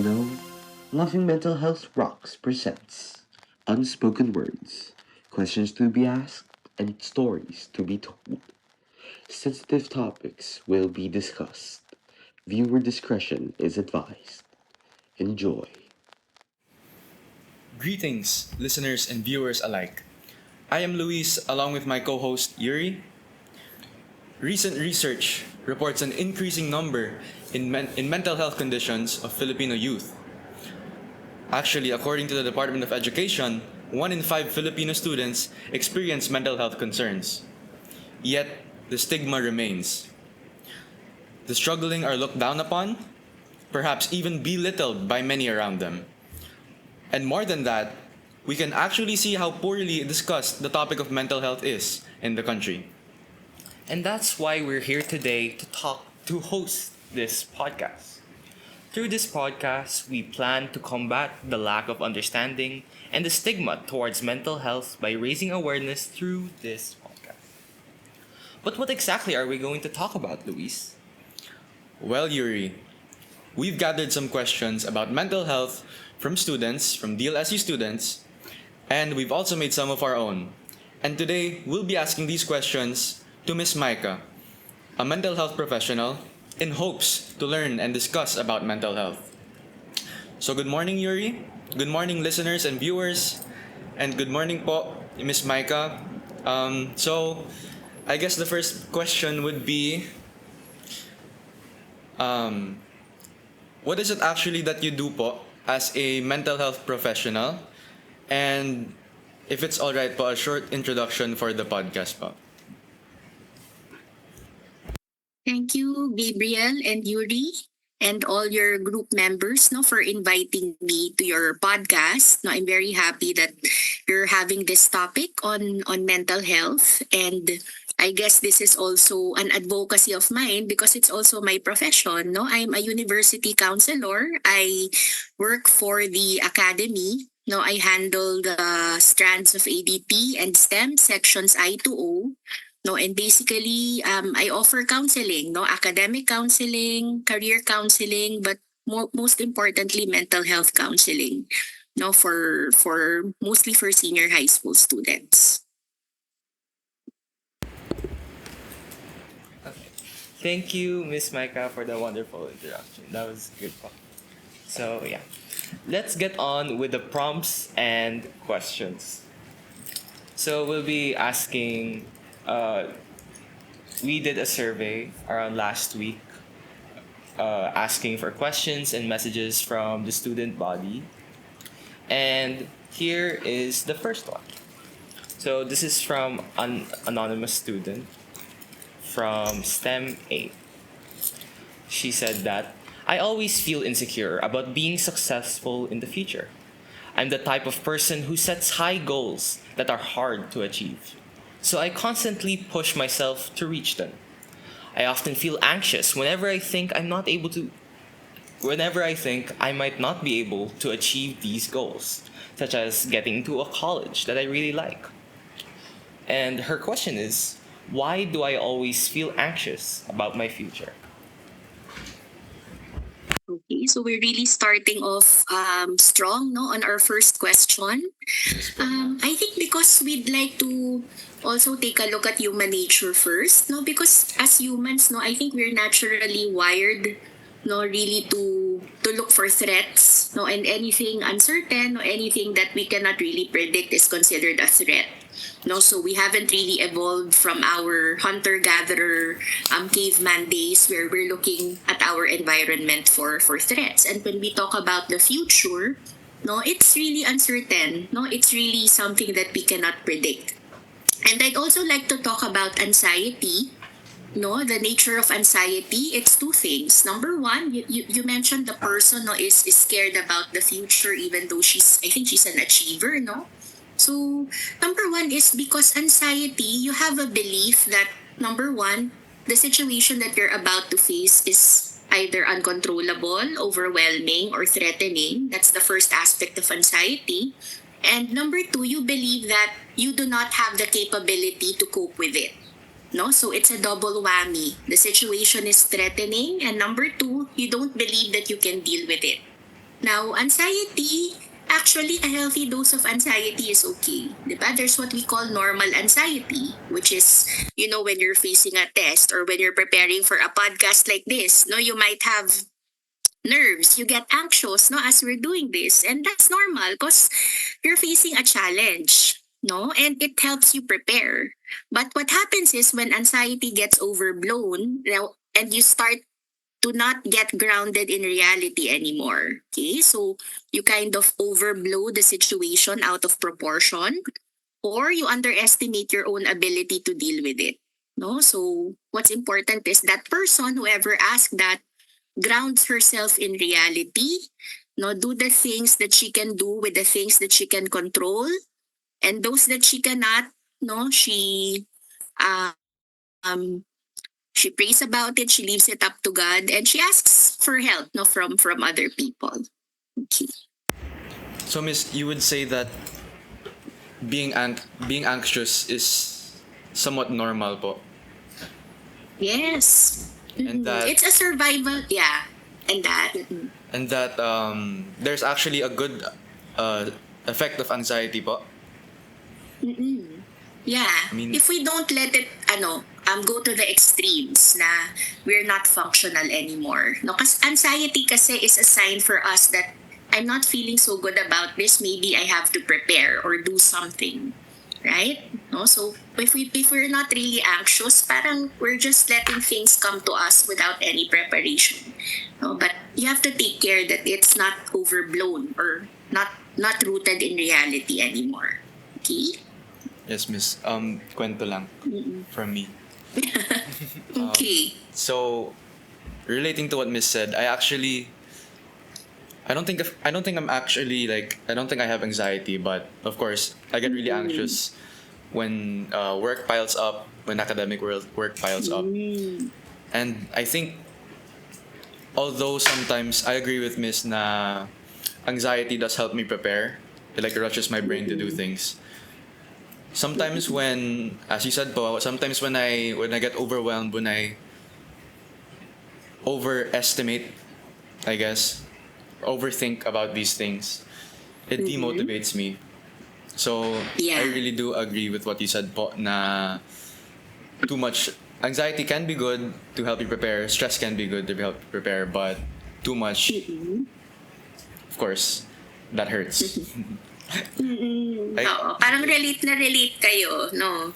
Filipino, Loving Mental Health Rocks presents Unspoken Words, questions to be asked and stories to be told. Sensitive topics will be discussed. Viewer discretion is advised. Enjoy. Greetings, listeners and viewers alike. I am Luis along with my co host Yuri. Recent research reports an increasing number in mental health conditions of Filipino youth. Actually, according to the Department of Education, 1 in 5 Filipino students experience mental health concerns. Yet, the stigma remains. The struggling are looked down upon, perhaps even belittled by many around them. And more than that, we can actually see how poorly discussed the topic of mental health is in the country. And that's why we're here today to host this podcast. Through this podcast, we plan to combat the lack of understanding and the stigma towards mental health by raising awareness through this podcast. But what exactly are we going to talk about, Luis? Well, Yuri, we've gathered some questions about mental health from students, from DLSU students, and we've also made some of our own. And today, we'll be asking these questions to Miss Myka, a mental health professional, in hopes to learn and discuss about mental health. So good morning, Yuri. Good morning, listeners and viewers. And good morning po, Miss Myka. So I guess the first question would be, what is it actually that you do po as a mental health professional? And if it's alright po, a short introduction for the podcast po. Thank you, Gabriel and Yuri, and all your group members, for inviting me to your podcast. I'm very happy that you're having this topic on mental health, and I guess this is also an advocacy of mine because it's also my profession. I'm a university counselor. I work for the academy. I handle the strands of ADT and STEM sections I to O. And basically, I offer counseling, academic counseling, career counseling, but most importantly, mental health counseling, for mostly for senior high school students. Okay. Thank you, Miss Myka, for the wonderful introduction. That was good. So, yeah. Let's get on with the prompts and questions. So, we'll be asking. We did a survey around last week asking for questions and messages from the student body. And here is the first one. So this is from an anonymous student from STEM 8. She said that, I always feel insecure about being successful in the future. I'm the type of person who sets high goals that are hard to achieve. So I constantly push myself to reach them. I often feel anxious whenever I think I might not be able to achieve these goals, such as getting into a college that I really like. And her question is, why do I always feel anxious about my future? Okay, so we're really starting off strong, on our first question. I think because we'd like to also take a look at human nature first, because as humans, I think we're naturally wired, really to look for threats, and anything uncertain or anything that we cannot really predict is considered a threat. So we haven't really evolved from our hunter-gatherer caveman days where we're looking at our environment for threats. And when we talk about the future, it's really uncertain. It's really something that we cannot predict. And I'd also like to talk about anxiety. The nature of anxiety, it's two things. Number one, you mentioned the person is scared about the future even though I think she's an achiever, So, number one is because anxiety, you have a belief that, number one, the situation that you're about to face is either uncontrollable, overwhelming, or threatening. That's the first aspect of anxiety. And number two, you believe that you do not have the capability to cope with it. So it's a double whammy. The situation is threatening, and number two, you don't believe that you can deal with it. Now, anxiety, actually, a healthy dose of anxiety is okay. Diba? There's what we call normal anxiety, which is, when you're facing a test or when you're preparing for a podcast like this, no, you might have nerves, you get anxious, no, as we're doing this. And that's normal because you're facing a challenge, no, and it helps you prepare. But what happens is when anxiety gets overblown, and you start to not get grounded in reality anymore. Okay, so you kind of overblow the situation out of proportion, or you underestimate your own ability to deal with it. No, so what's important is that person, whoever asked that, grounds herself in reality. No, do the things that she can do with the things that she can control, and those that she cannot. No, um she prays about it, she leaves it up to God, and she asks for help, no, from other people. Okay. So, Miss, you would say that being anxious is somewhat normal po, Yes. and that It's a survival, yeah. And that. and that there's actually a good effect of anxiety po. Yeah. I mean- if we don't let it, go to the extremes na we're not functional anymore. No, kasi anxiety kasi is a sign for us that I'm not feeling so good about this. Maybe I have to prepare or do something. Right? No, so if we're not really anxious, parang we're just letting things come to us without any preparation. No, but you have to take care that it's not overblown or not rooted in reality anymore. Okay? Yes, Miss. Kwento lang from me. Okay. So, relating to what Miss said, I don't think I don't think I have anxiety, but of course I get really anxious when work piles up, when academic work piles up, and I think although sometimes I agree with Miss na anxiety does help me prepare, it like rushes my brain to do things. Sometimes when, as you said po, sometimes when I get overwhelmed, when I overestimate, I guess, overthink about these things, it demotivates me. So Yeah. I really do agree with what you said po na too much anxiety can be good to help you prepare, stress can be good to help you prepare, but too much, of course, that hurts. Oo, parang relate kayo, no?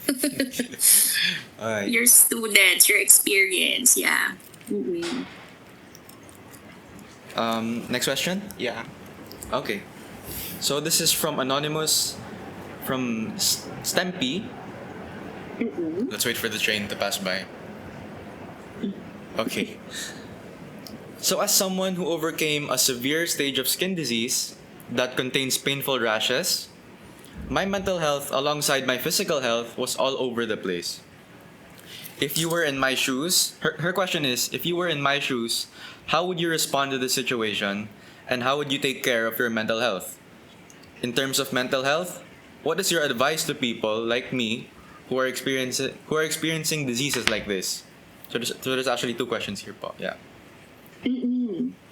Alright. Your students, your experience, yeah. Next question? Yeah. Okay. So this is from Anonymous, from Stempy. Let's wait for the train to pass by. Okay. So as someone who overcame a severe stage of skin disease that contains painful rashes, my mental health alongside my physical health was all over the place. If you were in my shoes, her question is, if you were in my shoes, how would you respond to the situation and how would you take care of your mental health? In terms of mental health, what is your advice to people like me who are experiencing diseases like this? So there's actually two questions here po. Yeah.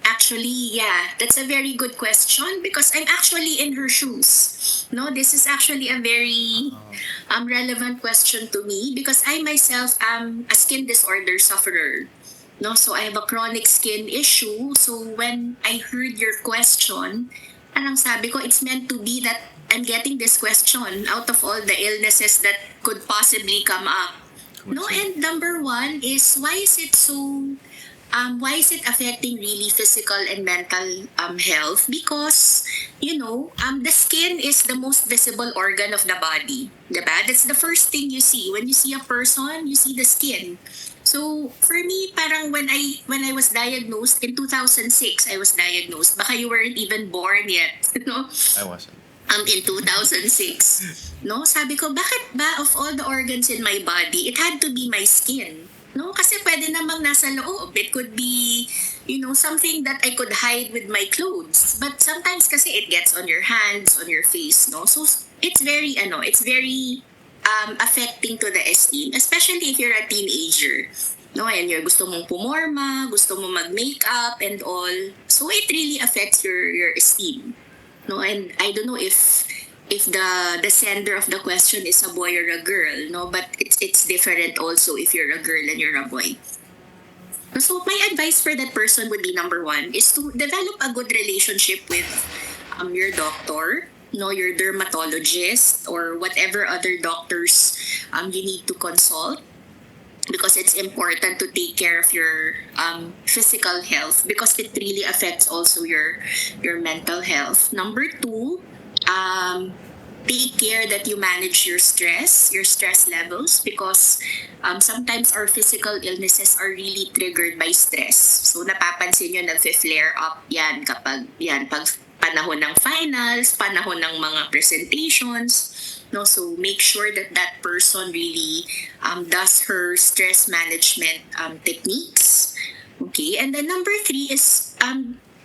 Actually, yeah, that's a very good question because I'm actually in her shoes. No, this is actually a very relevant question to me because I myself am a skin disorder sufferer. No, so I have a chronic skin issue. So when I heard your question, parang sabi ko, it's meant to be that I'm getting this question out of all the illnesses that could possibly come up. No, and number one is why is it affecting really physical and mental health? Because, the skin is the most visible organ of the body. Diba? That's the first thing you see. When you see a person, you see the skin. So, for me, parang when I was diagnosed, in 2006, I was diagnosed. Baka you weren't even born yet. No? I wasn't. In 2006. No? Sabi ko, bakit ba of all the organs in my body, it had to be my skin? No, kasi pwede namang nasa loob. It could be, something that I could hide with my clothes. But sometimes kasi it gets on your hands, on your face, no? So it's very affecting to the esteem, especially if you're a teenager. No, and you're gusto mong pumorma, gusto mo mag-makeup and all. So it really affects your esteem. No, and I don't know if the sender of the question is a boy or a girl, no, but it's different also if you're a girl and you're a boy. So my advice for that person would be number one is to develop a good relationship with your doctor, no, your dermatologist or whatever other doctors you need to consult, because it's important to take care of your physical health because it really affects also your mental health. Number two, take care that you manage your stress levels, because sometimes our physical illnesses are really triggered by stress. So napapansin nyo, nag-flare up yan pag panahon ng finals, panahon ng mga presentations. No, so make sure that that person really does her stress management techniques. Okay, and then number three is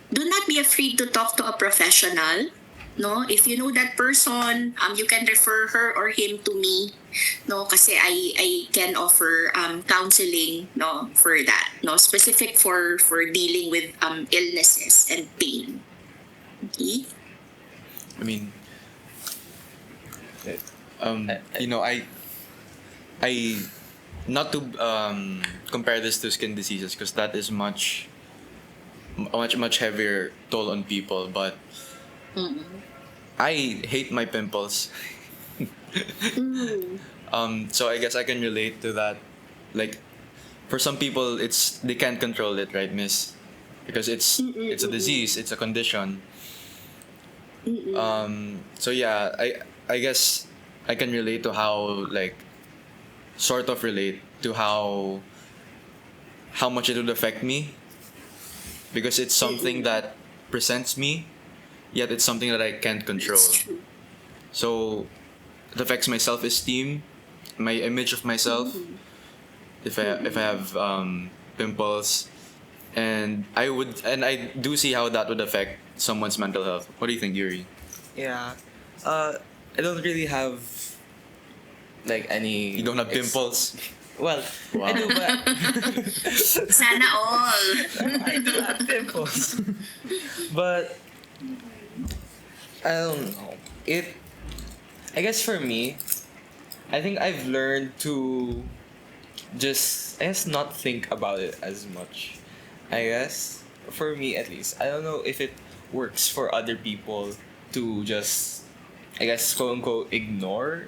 do not be afraid to talk to a professional. No, if you know that person, you can refer her or him to me. No, kasi I can offer counseling, no, for that. No, specific for dealing with illnesses and pain. Okay. I mean, you know, I not to compare this to skin diseases because that is much heavier toll on people, but I hate my pimples. So I guess I can relate to that. Like, for some people, they can't control it, right, Miss? Because it's a disease, it's a condition. So yeah, I guess I can relate to how, like, sort of relate to how much it would affect me, because it's something that presents me, yet it's something that I can't control. So it affects my self-esteem, my image of myself. If I have pimples, and I do see how that would affect someone's mental health. What do you think, Yuri? Yeah. I don't really have like any. You don't have pimples? Well, Wow. I do, but Sana all. I do have pimples. But I don't know. I guess for me, I think I've learned to just, I guess, not think about it as much. I guess for me at least, I don't know if it works for other people to just, I guess, quote unquote, ignore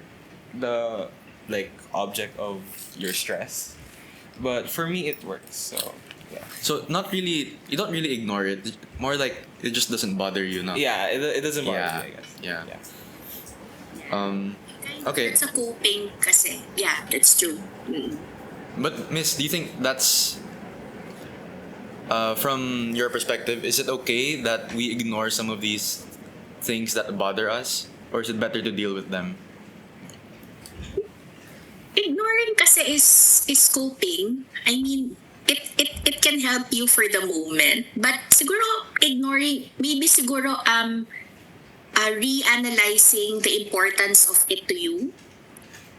the like object of your stress. But for me, it works. So yeah. So not really, you don't really ignore it. More like it just doesn't bother you now. Yeah, it doesn't bother Yeah. me, I guess. Yeah. Yeah. Okay. It's a coping kasi. Yeah, that's true. But Miss, do you think that's from your perspective, is it okay that we ignore some of these things that bother us, or is it better to deal with them? Ignoring kasi is coping. I mean, it can help you for the moment, but siguro ignoring, maybe siguro reanalyzing the importance of it to you.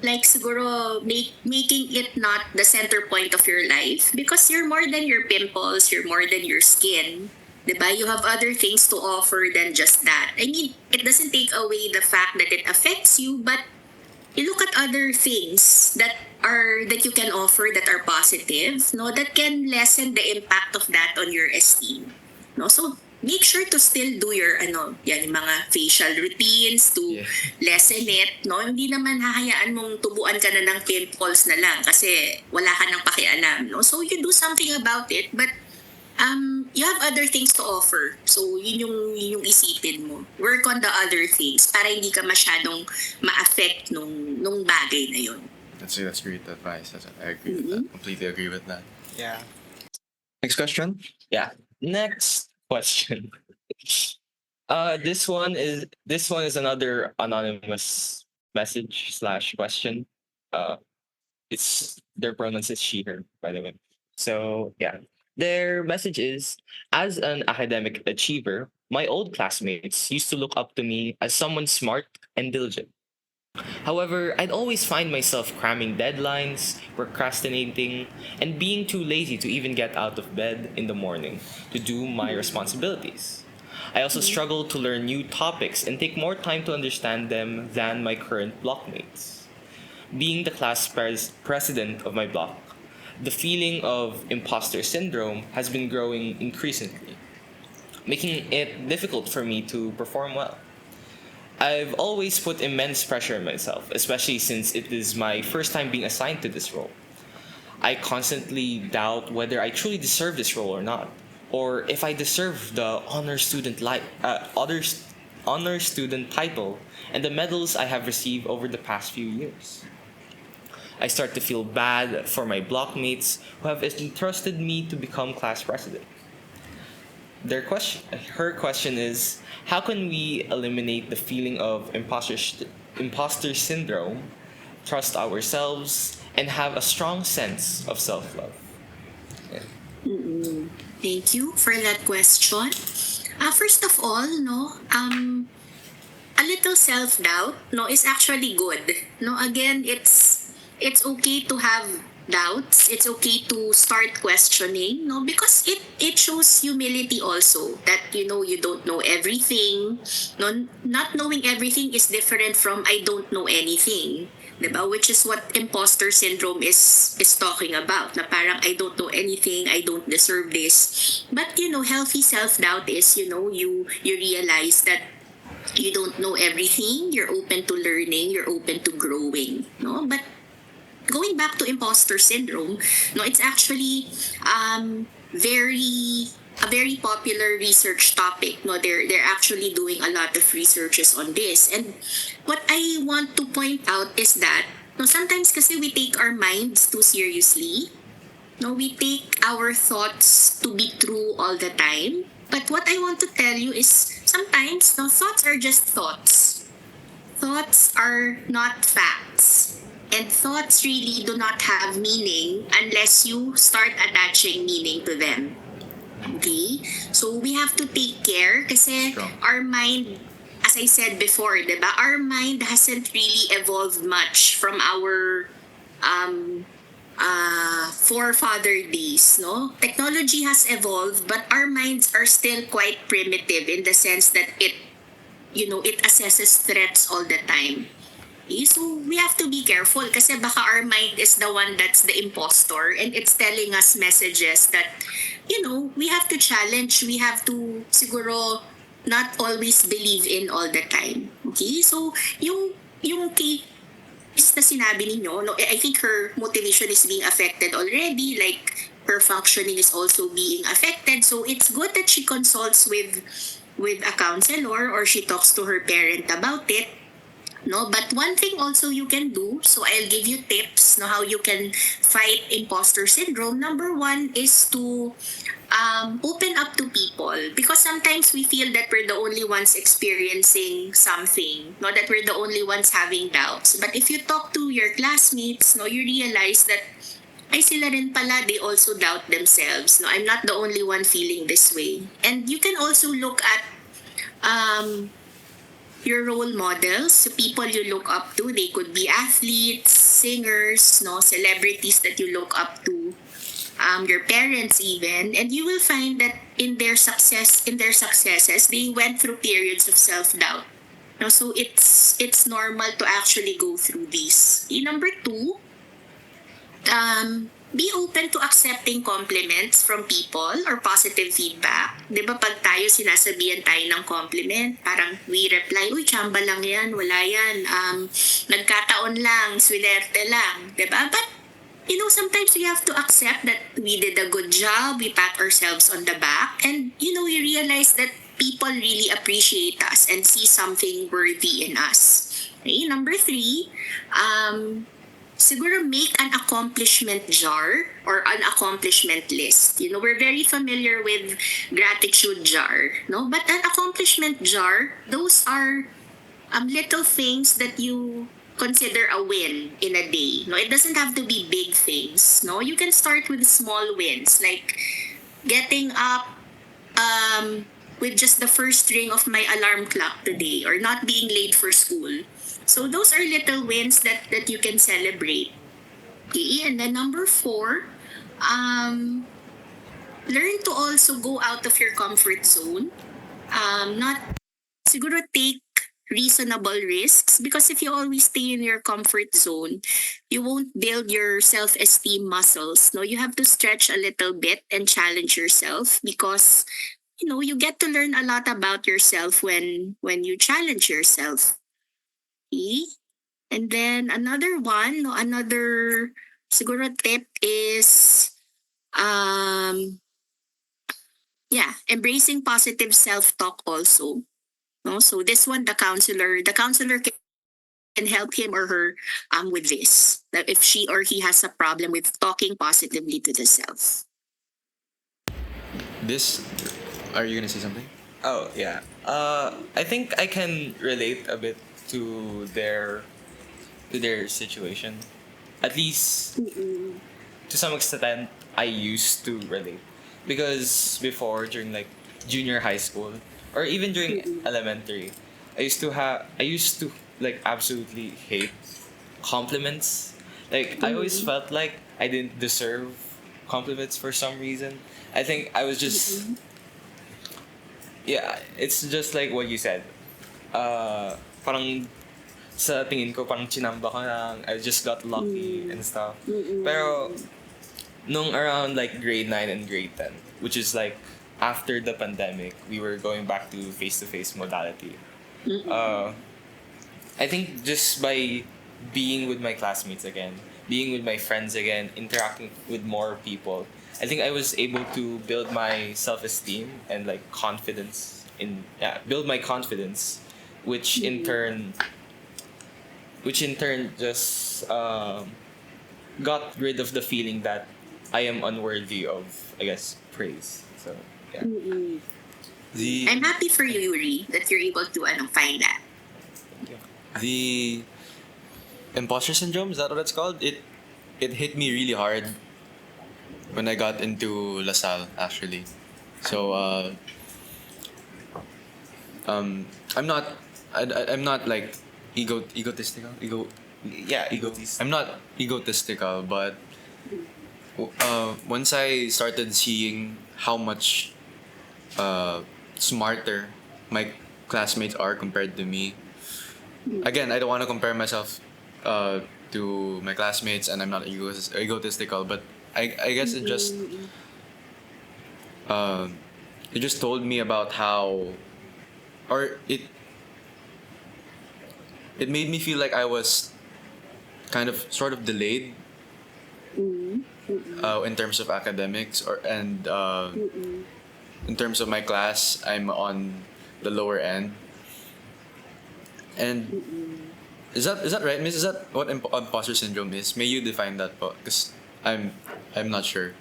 Like siguro making it not the center point of your life, because you're more than your pimples, you're more than your skin. Diba? You have other things to offer than just that. I mean, it doesn't take away the fact that it affects you, but you look at other things that you can offer that are positive, no, that can lessen the impact of that on your esteem. No, so make sure to still do your yung mga facial routines to lessen it, no? Hindi naman hahayaan mong tubuan ka na ng pimples na lang kasi wala ka nang pakialam, no? So you do something about it, but you have other things to offer. So yun yung isipin mo. Work on the other things para hindi ka masyadong ma-affect nung bagay na yun. That's great advice. I agree with that. Completely agree with that. Yeah. Next question. Yeah. Next question. This one is another anonymous message / question. It's their pronouns is she her, by the way. So yeah. Their message is, as an academic achiever, my old classmates used to look up to me as someone smart and diligent. However, I'd always find myself cramming deadlines, procrastinating, and being too lazy to even get out of bed in the morning to do my responsibilities. I also struggled to learn new topics and take more time to understand them than my current blockmates. Being the president of my block, the feeling of imposter syndrome has been growing increasingly, making it difficult for me to perform well. I've always put immense pressure on myself, especially since it is my first time being assigned to this role. I constantly doubt whether I truly deserve this role or not, or if I deserve the honor student title and the medals I have received over the past few years. I start to feel bad for my blockmates who have entrusted me to become class president. Her question is, how can we eliminate the feeling of imposter syndrome, trust ourselves, and have a strong sense of self-love? Yeah. Thank you for that question. First of all, no, a little self-doubt, no, is actually good. No, again, it's okay to have doubts. It's okay to start questioning, no, because it shows humility also that you don't know everything. No, not knowing everything is different from I don't know anything. Diba? Which is what imposter syndrome is talking about. Na parang I don't know anything, I don't deserve this. But healthy self-doubt is you realize that you don't know everything, you're open to learning, you're open to growing, no? But going back to imposter syndrome, no, it's actually very a very popular research topic. No, they're actually doing a lot of researches on this. And what I want to point out is that no, sometimes kasi we take our minds too seriously. No, we take our thoughts to be true all the time. But what I want to tell you is sometimes no, thoughts are just thoughts. Thoughts are not facts. And thoughts really do not have meaning unless you start attaching meaning to them. Okay? So we have to take care kasi our mind, as I said before, diba? Our mind hasn't really evolved much from our forefather days, no? Technology has evolved, but our minds are still quite primitive in the sense that it assesses threats all the time. Okay? So we have to be careful kasi baka our mind is the one that's the impostor and it's telling us messages that, we have to challenge, we have to siguro not always believe in all the time. Okay? So yung case na sinabi ninyo, no, I think her motivation is being affected already, like her functioning is also being affected. So it's good that she consults with a counselor or she talks to her parent about it. No, but one thing also you can do, so I'll give you tips no how you can fight imposter syndrome. Number one is to open up to people because sometimes we feel that we're the only ones experiencing something, not that we're the only ones having doubts. But if you talk to your classmates, no, you realize that ay sila rin pala, they also doubt themselves. No, I'm not the only one feeling this way. And you can also look at your role models, people you look up to. They could be athletes, singers, no, celebrities that you look up to, your parents even, and you will find that in their successes, they went through periods of self-doubt. No, so it's normal to actually go through these. Number two, be open to accepting compliments from people or positive feedback. Di ba pag tayo sinasabihan tayo ng compliment, parang we reply, uy, chamba lang yan, wala yan, nagkataon lang, swinerte lang. Di ba? But, sometimes we have to accept that we did a good job, we pat ourselves on the back, and, we realize that people really appreciate us and see something worthy in us. Okay? Number three, siguro make an accomplishment jar or an accomplishment list. We're very familiar with gratitude jar, no? But an accomplishment jar, those are little things that you consider a win in a day. No, it doesn't have to be big things. No, you can start with small wins like getting up with just the first ring of my alarm clock today or not being late for school. So those are little wins that you can celebrate. Okay, and then number 4, learn to also go out of your comfort zone. Not siguro take reasonable risks, because if you always stay in your comfort zone, you won't build your self-esteem muscles. No, you have to stretch a little bit and challenge yourself, because you get to learn a lot about yourself when you challenge yourself. Okay? And then another one, no, another siguro tip is yeah, embracing positive self-talk also. No, so this one, the counselor can help him or her with this. That if she or he has a problem with talking positively to the self. This, are you gonna say something? Oh yeah. I think I can relate a bit to their situation. At least to some extent, I used to relate, because before, during like junior high school or even during elementary, I used to like absolutely hate compliments. Like I always felt like I didn't deserve compliments for some reason. I think I was just, yeah, it's just like what you said. Parang sa tingin ko parang chinamba ko lang, I just got lucky and stuff. Pero nung around like grade 9 and grade 10, which is like after the pandemic, we were going back to face-to-face modality. I think just by being with my classmates again, being with my friends again, interacting with more people, I think I was able to build my self-esteem and like confidence build my confidence, which in turn just got rid of the feeling that I am unworthy of, I guess, praise. So yeah. The I'm happy for you, Yuri, that you're able to find that. the imposter syndrome, is that what it's called? It hit me really hard when I got into LaSalle, actually. So I'm not I'm not like egotistical. Yeah, egotist. I'm not egotistical, but once I started seeing how much smarter my classmates are compared to me. Again, I don't want to compare myself to my classmates, and I'm not egotistical, but I guess it just told me about how, or it made me feel like I was kind of sort of delayed in terms of academics, and in terms of my class, I'm on the lower end. And is that right, Miss? Is that what imposter syndrome is? May you define that, because I'm not sure.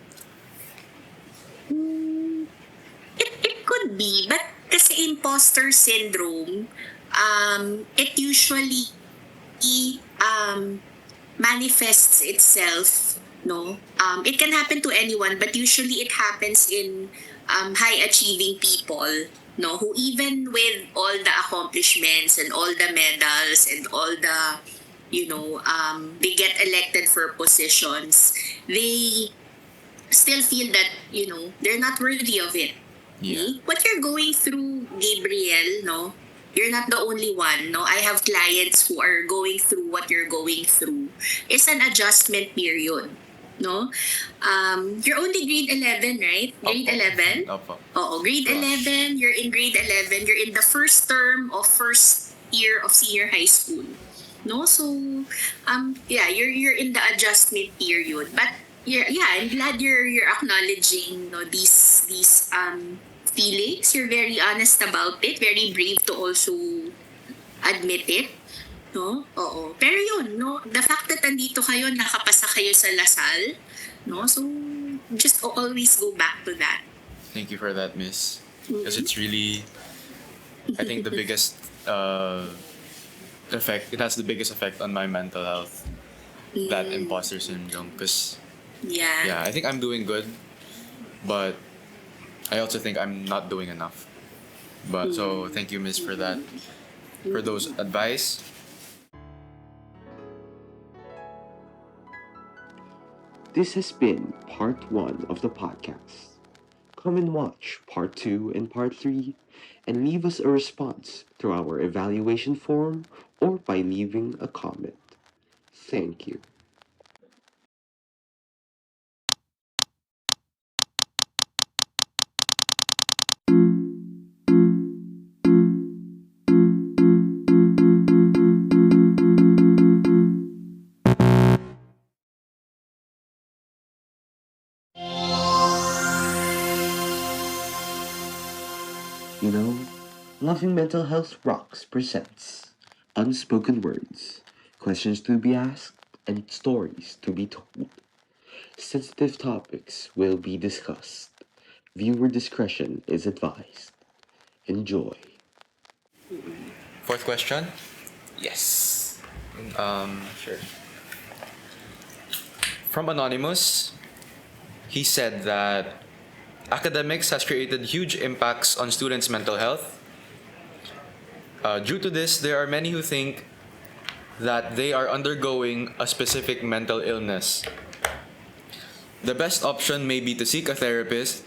It could be, but kasi imposter syndrome, it usually manifests itself, no? It can happen to anyone, but usually it happens in high achieving people, no? Who even with all the accomplishments and all the medals and all the, they get elected for positions, they still feel that, they're not worthy of it. Yeah. Okay? What you're going through, Gabriel, no? You're not the only one, no? I have clients who are going through what you're going through. It's an adjustment period, no? You're only grade 11, right? Grade 11? Opo. Oo, grade 11, you're in grade 11, you're in the first term of first year of senior high school. No? So, yeah, you're in the adjustment period. But yeah, I'm glad you're acknowledging, these feelings. You're very honest about it, very brave to also admit it. No? Oo. Pero yun, no, the fact that andito kayo, nakapasa kayo sa LaSalle, no? So, just always go back to that. Thank you for that, Miss. Because it's really, I think, the biggest effect. It has the biggest effect on my mental health. That imposter syndrome. Because Yeah. I think I'm doing good, but I also think I'm not doing enough. But so thank you, Miss, for that, for those advice. This has been part 1 of the podcast. Come and watch part 2 and part 3 and leave us a response through our evaluation form or by leaving a comment. Thank you. You know, Loving Mental Health Rocks presents Unspoken Words, questions to be asked and stories to be told. Sensitive topics will be discussed. Viewer discretion is advised. Enjoy. Fourth question. Yes. Sure. From Anonymous, he said that academics has created huge impacts on students' mental health. Due to this, there are many who think that they are undergoing a specific mental illness. The best option may be to seek a therapist,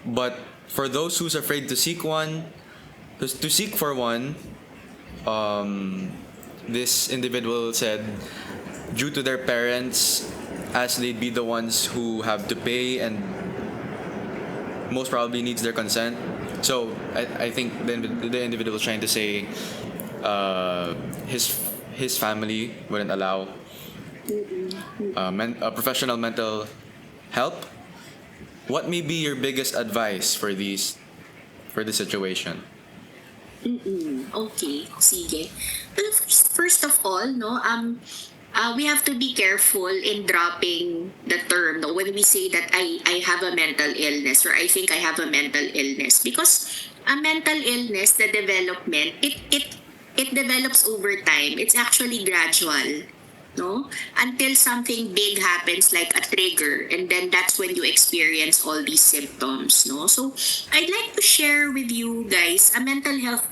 but for those who's afraid to seek for one, this individual said, due to their parents, as they'd be the ones who have to pay and most probably needs their consent. So I think the individual is trying to say his family wouldn't allow professional mental help. What may be your biggest advice for this situation? Okay, sige. Well, first of all, no, we have to be careful in dropping the term, no, when we say that I have a mental illness or I think I have a mental illness, because a mental illness, the development, it develops over time. It's actually gradual, no, until something big happens like a trigger, and then that's when you experience all these symptoms, no. So I'd like to share with you guys a mental health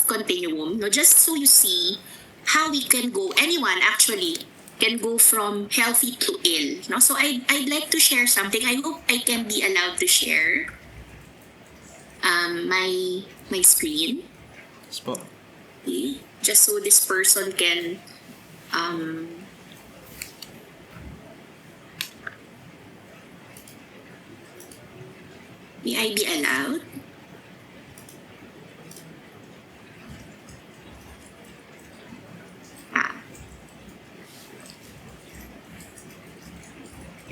continuum, no, just so you see how we can go, anyone actually can go from healthy to ill, no. So I'd like to share something. I hope I can be allowed to share my screen. Okay. Just so this person can may I be allowed?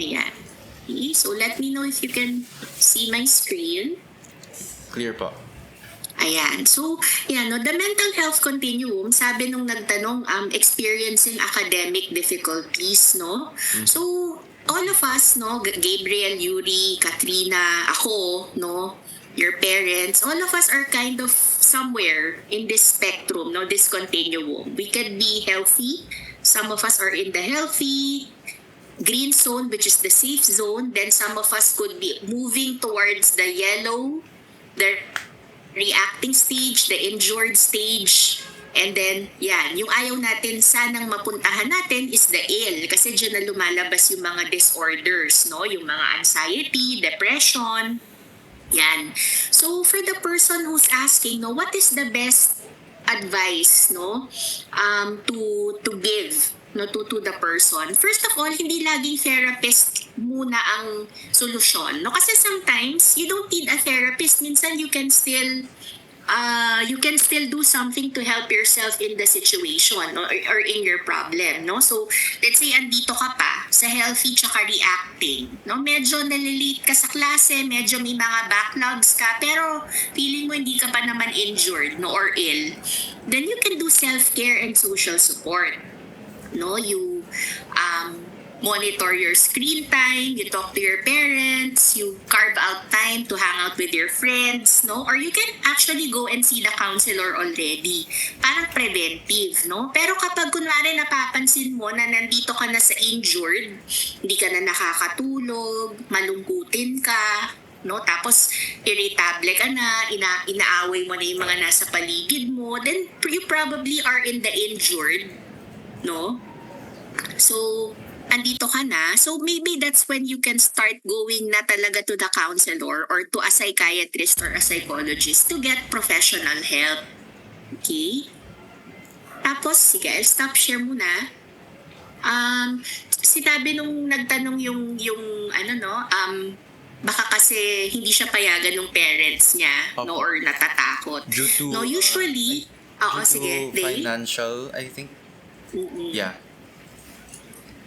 Ayan. Okay, so let me know if you can see my screen. Clear po. Ayan. So, yan, no, the mental health continuum, sabi nung nagtanong, experiencing academic difficulties, no? So, all of us, no, Gabriel, Yuri, Katrina, ako, no, your parents, all of us are kind of somewhere in this spectrum, no, this continuum. We can be healthy. Some of us are in the healthy green zone, which is the safe zone. Then some of us could be moving towards the yellow, the reacting stage, the injured stage. And then, yan, yung ayaw natin sanang mapuntahan natin is the ill. Kasi dyan na lumalabas yung mga disorders, no? Yung mga anxiety, depression. Yan. So, for the person who's asking, no, what is the best advice, no, to give, no, to the person? First of all, hindi laging therapist muna ang solusyon, no, kasi sometimes you don't need a therapist. Minsan you can still do something to help yourself in the situation, no, or in your problem, no. So let's say andito ka pa sa healthy tsaka reacting, no, medyo nalilate ka sa klase, medyo may mga backlogs ka, pero feeling mo hindi ka pa naman injured, no, or ill, then you can do self-care and social support, no. You monitor your screen time, you talk to your parents, you carve out time to hang out with your friends, no? Or you can actually go and see the counselor already. Parang preventive, no? Pero kapag kunwari napapansin mo na nandito ka na sa injured, hindi ka na nakakatulog, malungkutin ka, no? Tapos irritable ka na, inaaway mo na yung mga nasa paligid mo, then you probably are in the injured, no? So andito ka na. So maybe that's when you can start going na talaga to the counselor or to a psychiatrist or a psychologist to get professional help. Okay? Tapos, sige, I'll stop share muna. Sinabi nung nagtanong yung baka kasi hindi siya payagan ng parents niya, no, or natatakot. Due to, no, usually, sige, Dave. financial, I think. Yeah.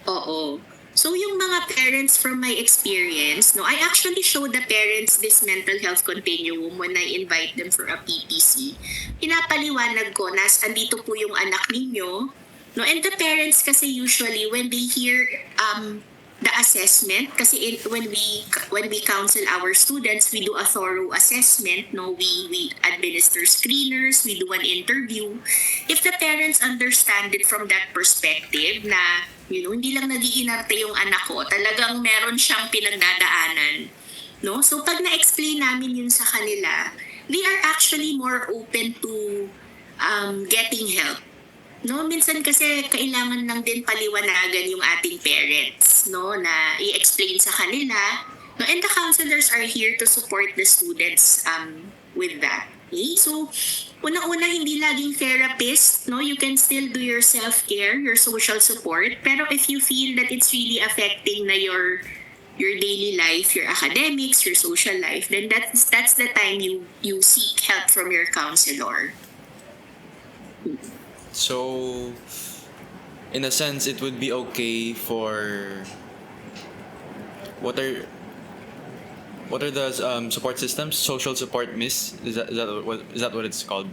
Oo. So yung mga parents from my experience, no, I actually show the parents this mental health continuum when I invite them for a PPC. Pinapaliwanag ko na andito po yung anak ninyo, no, and the parents kasi usually when they hear the assessment, kasi when we counsel our students, we do a thorough assessment, no, we administer screeners, we do an interview. If the parents understand it from that perspective na hindi lang nag-iinarte yung anak ko, talagang meron siyang pinagdadaanan, no? So pag na-explain namin yun sa kanila, they are actually more open to getting help. No, minsan kasi kailangan lang din paliwanagan yung ating parents, no, na i-explain sa kanila. No, and the counselors are here to support the students with that. Okay? So, una-una, hindi laging therapist, no? You can still do your self-care, your social support. Pero if you feel that it's really affecting na your daily life, your academics, your social life, then that's the time you seek help from your counselor. So, in a sense, it would be okay for what are the support systems? Social support, miss? Is that what it's called?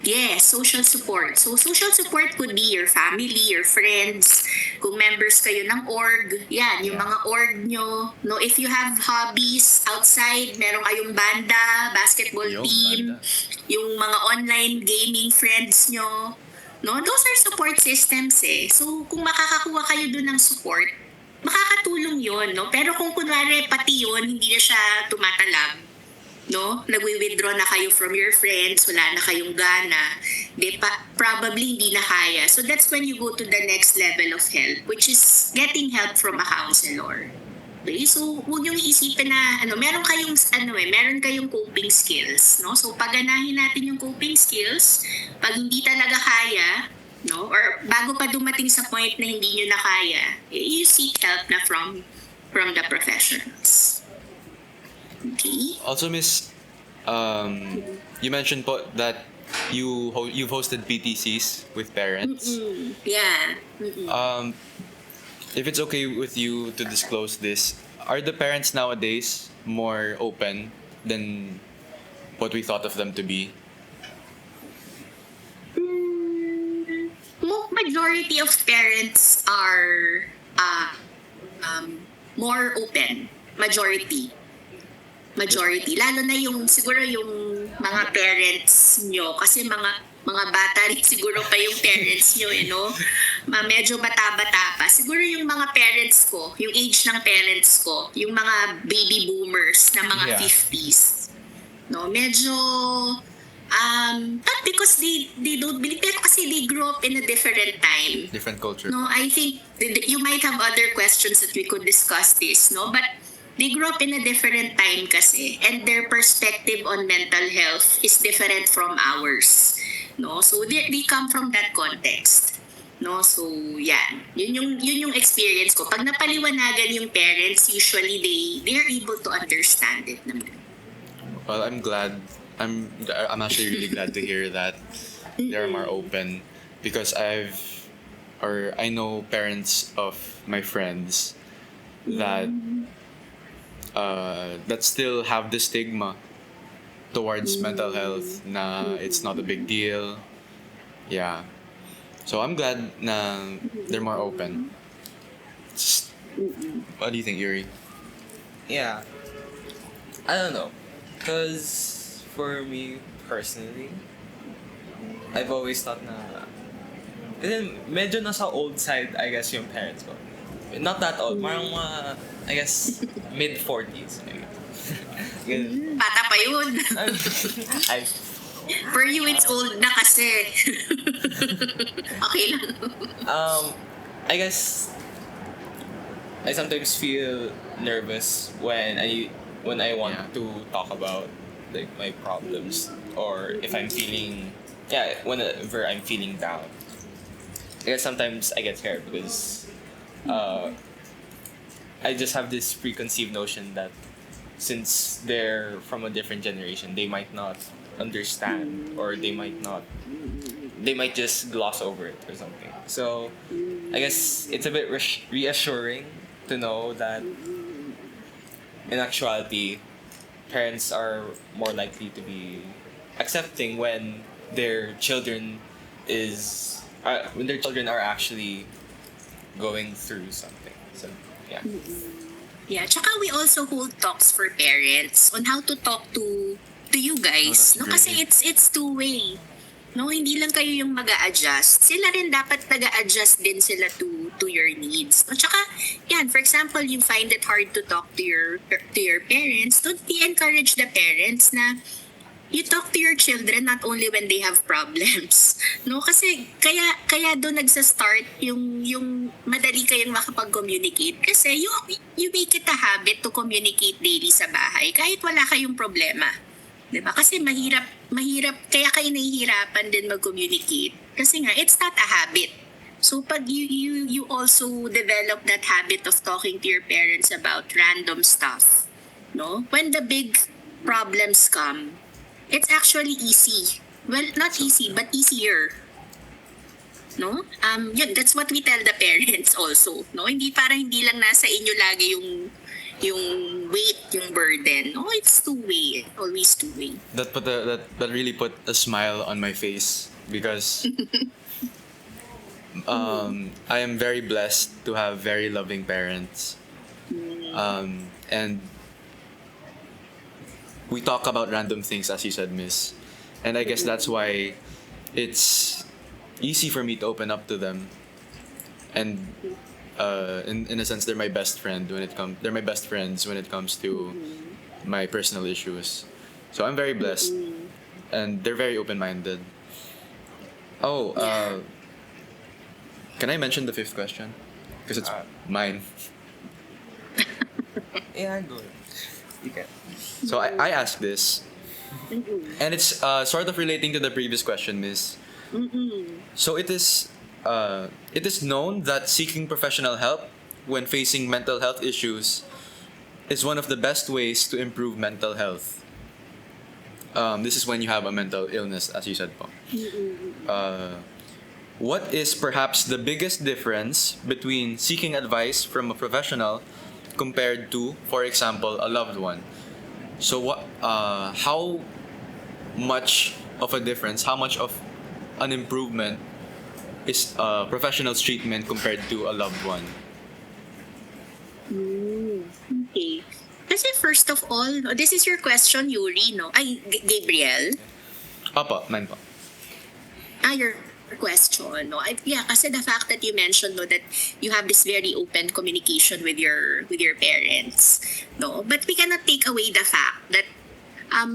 Yes, social support. So, social support could be your family, your friends, kung members kayo ng org, yan, yung mga org nyo. No, if you have hobbies outside, meron kayong banda, basketball team, yung mga online gaming friends nyo. No, those are support systems eh. So, kung makakakuha kayo dun ng support, makakatulong yon, no? Pero kung kunwari pati yun, hindi na siya tumatalab, no? Nagwi-withdraw na kayo from your friends, wala na kayong gana, probably hindi na kaya. So that's when you go to the next level of help, which is getting help from a counselor. Okay? So huwag niyong isipin na meron kayong coping skills, no? So paganahin natin yung coping skills. Pag hindi talaga kaya, no, or bago pa dumating sa point na hindi niyo na kaya, you seek help na from the professionals. Okay. Also, Miss, you mentioned po that you've hosted PTCs with parents. Yeah. If it's okay with you to disclose this, are the parents nowadays more open than what we thought of them to be? Majority of parents are more open. Majority. Lalo na siguro yung mga parents nyo. Kasi mga bata rin siguro pa yung parents nyo, no? Medyo bata-bata pa. Siguro yung mga parents ko, yung age ng parents ko, yung mga baby boomers na mga 50s. No? Medyo, not because they don't believe, pero kasi they grew up in a different time. Different culture. No, I think you might have other questions that we could discuss this, no? But they grew up in a different time kasi, and their perspective on mental health is different from ours, no? So they come from that context, no? So yan, yun yung experience ko. Pag napaliwanagan yung parents, usually they're able to understand it naman. Well, I'm glad. I'm actually really glad to hear that they're more open, because I know parents of my friends that that still have the stigma towards mental health, na it's not a big deal. Yeah. So I'm glad na they're more open. What do you think, Yuri? Yeah. I don't know. Because for me personally, I've always thought na... Then, medyo nasa old side, I guess, yung parents ko. Not that old. Parang I guess, mid-40s. Bata pa yun. For you, it's old na kasi. Okay lang. I guess I sometimes feel nervous when I want Yeah. to talk about like my problems, or if I'm feeling, whenever I'm feeling down. I guess sometimes I get scared because uh, I just have this preconceived notion that since they're from a different generation, they might not understand, or they might just gloss over it or something. So I guess it's a bit reassuring to know that in actuality, parents are more likely to be accepting their children when their children are actually going through something. So yeah. Yeah, tsaka we also hold talks for parents on how to talk to you guys. that's No, kasi great. it's two-way. No, hindi lang kayo yung mag-a-adjust. Sila rin dapat nag-a-adjust din sila to your needs. No, tsaka, yan, for example, you find it hard to talk to your parents, don't encourage the parents na you talk to your children not only when they have problems. No, kasi kaya doon nagsa-start yung madali kayong makapag-communicate kasi you make it a habit to communicate daily sa bahay kahit wala kayong problema. 'Di ba? Kasi mahirap kaya kayo nahihirapan din mag-communicate kasi nga it's not a habit. So pag you also develop that habit of talking to your parents about random stuff, no? When the big problems come, it's actually easy. Well, not easy, but easier. No? Yun, that's what we tell the parents also. No? Hindi lang nasa inyo lagi yung weight, yung burden. No, it's two-way. Always two-way. That really put a smile on my face because I am very blessed to have very loving parents. And we talk about random things, as you said, Miss. And I guess that's why it's easy for me to open up to them. And in a sense, they're my best friend they're my best friends when it comes to my personal issues. So I'm very blessed, and they're very open-minded. Oh, can I mention the fifth question? Because it's mine. Yeah, go. You can. So I asked this, and it's sort of relating to the previous question, Miss. So it is known that seeking professional help when facing mental health issues is one of the best ways to improve mental health. This is when you have a mental illness, as you said, po. What is perhaps the biggest difference between seeking advice from a professional compared to, for example, a loved one? So how much of a difference, how much of an improvement is professional's treatment compared to a loved one? Okay. Kasi first of all, no, this is your question, Yuri, no? Ay, Gabriel? Papa, mine po. Your question, no? Yeah, kasi the fact that you mentioned, no, that you have this very open communication with your parents, no? But we cannot take away the fact that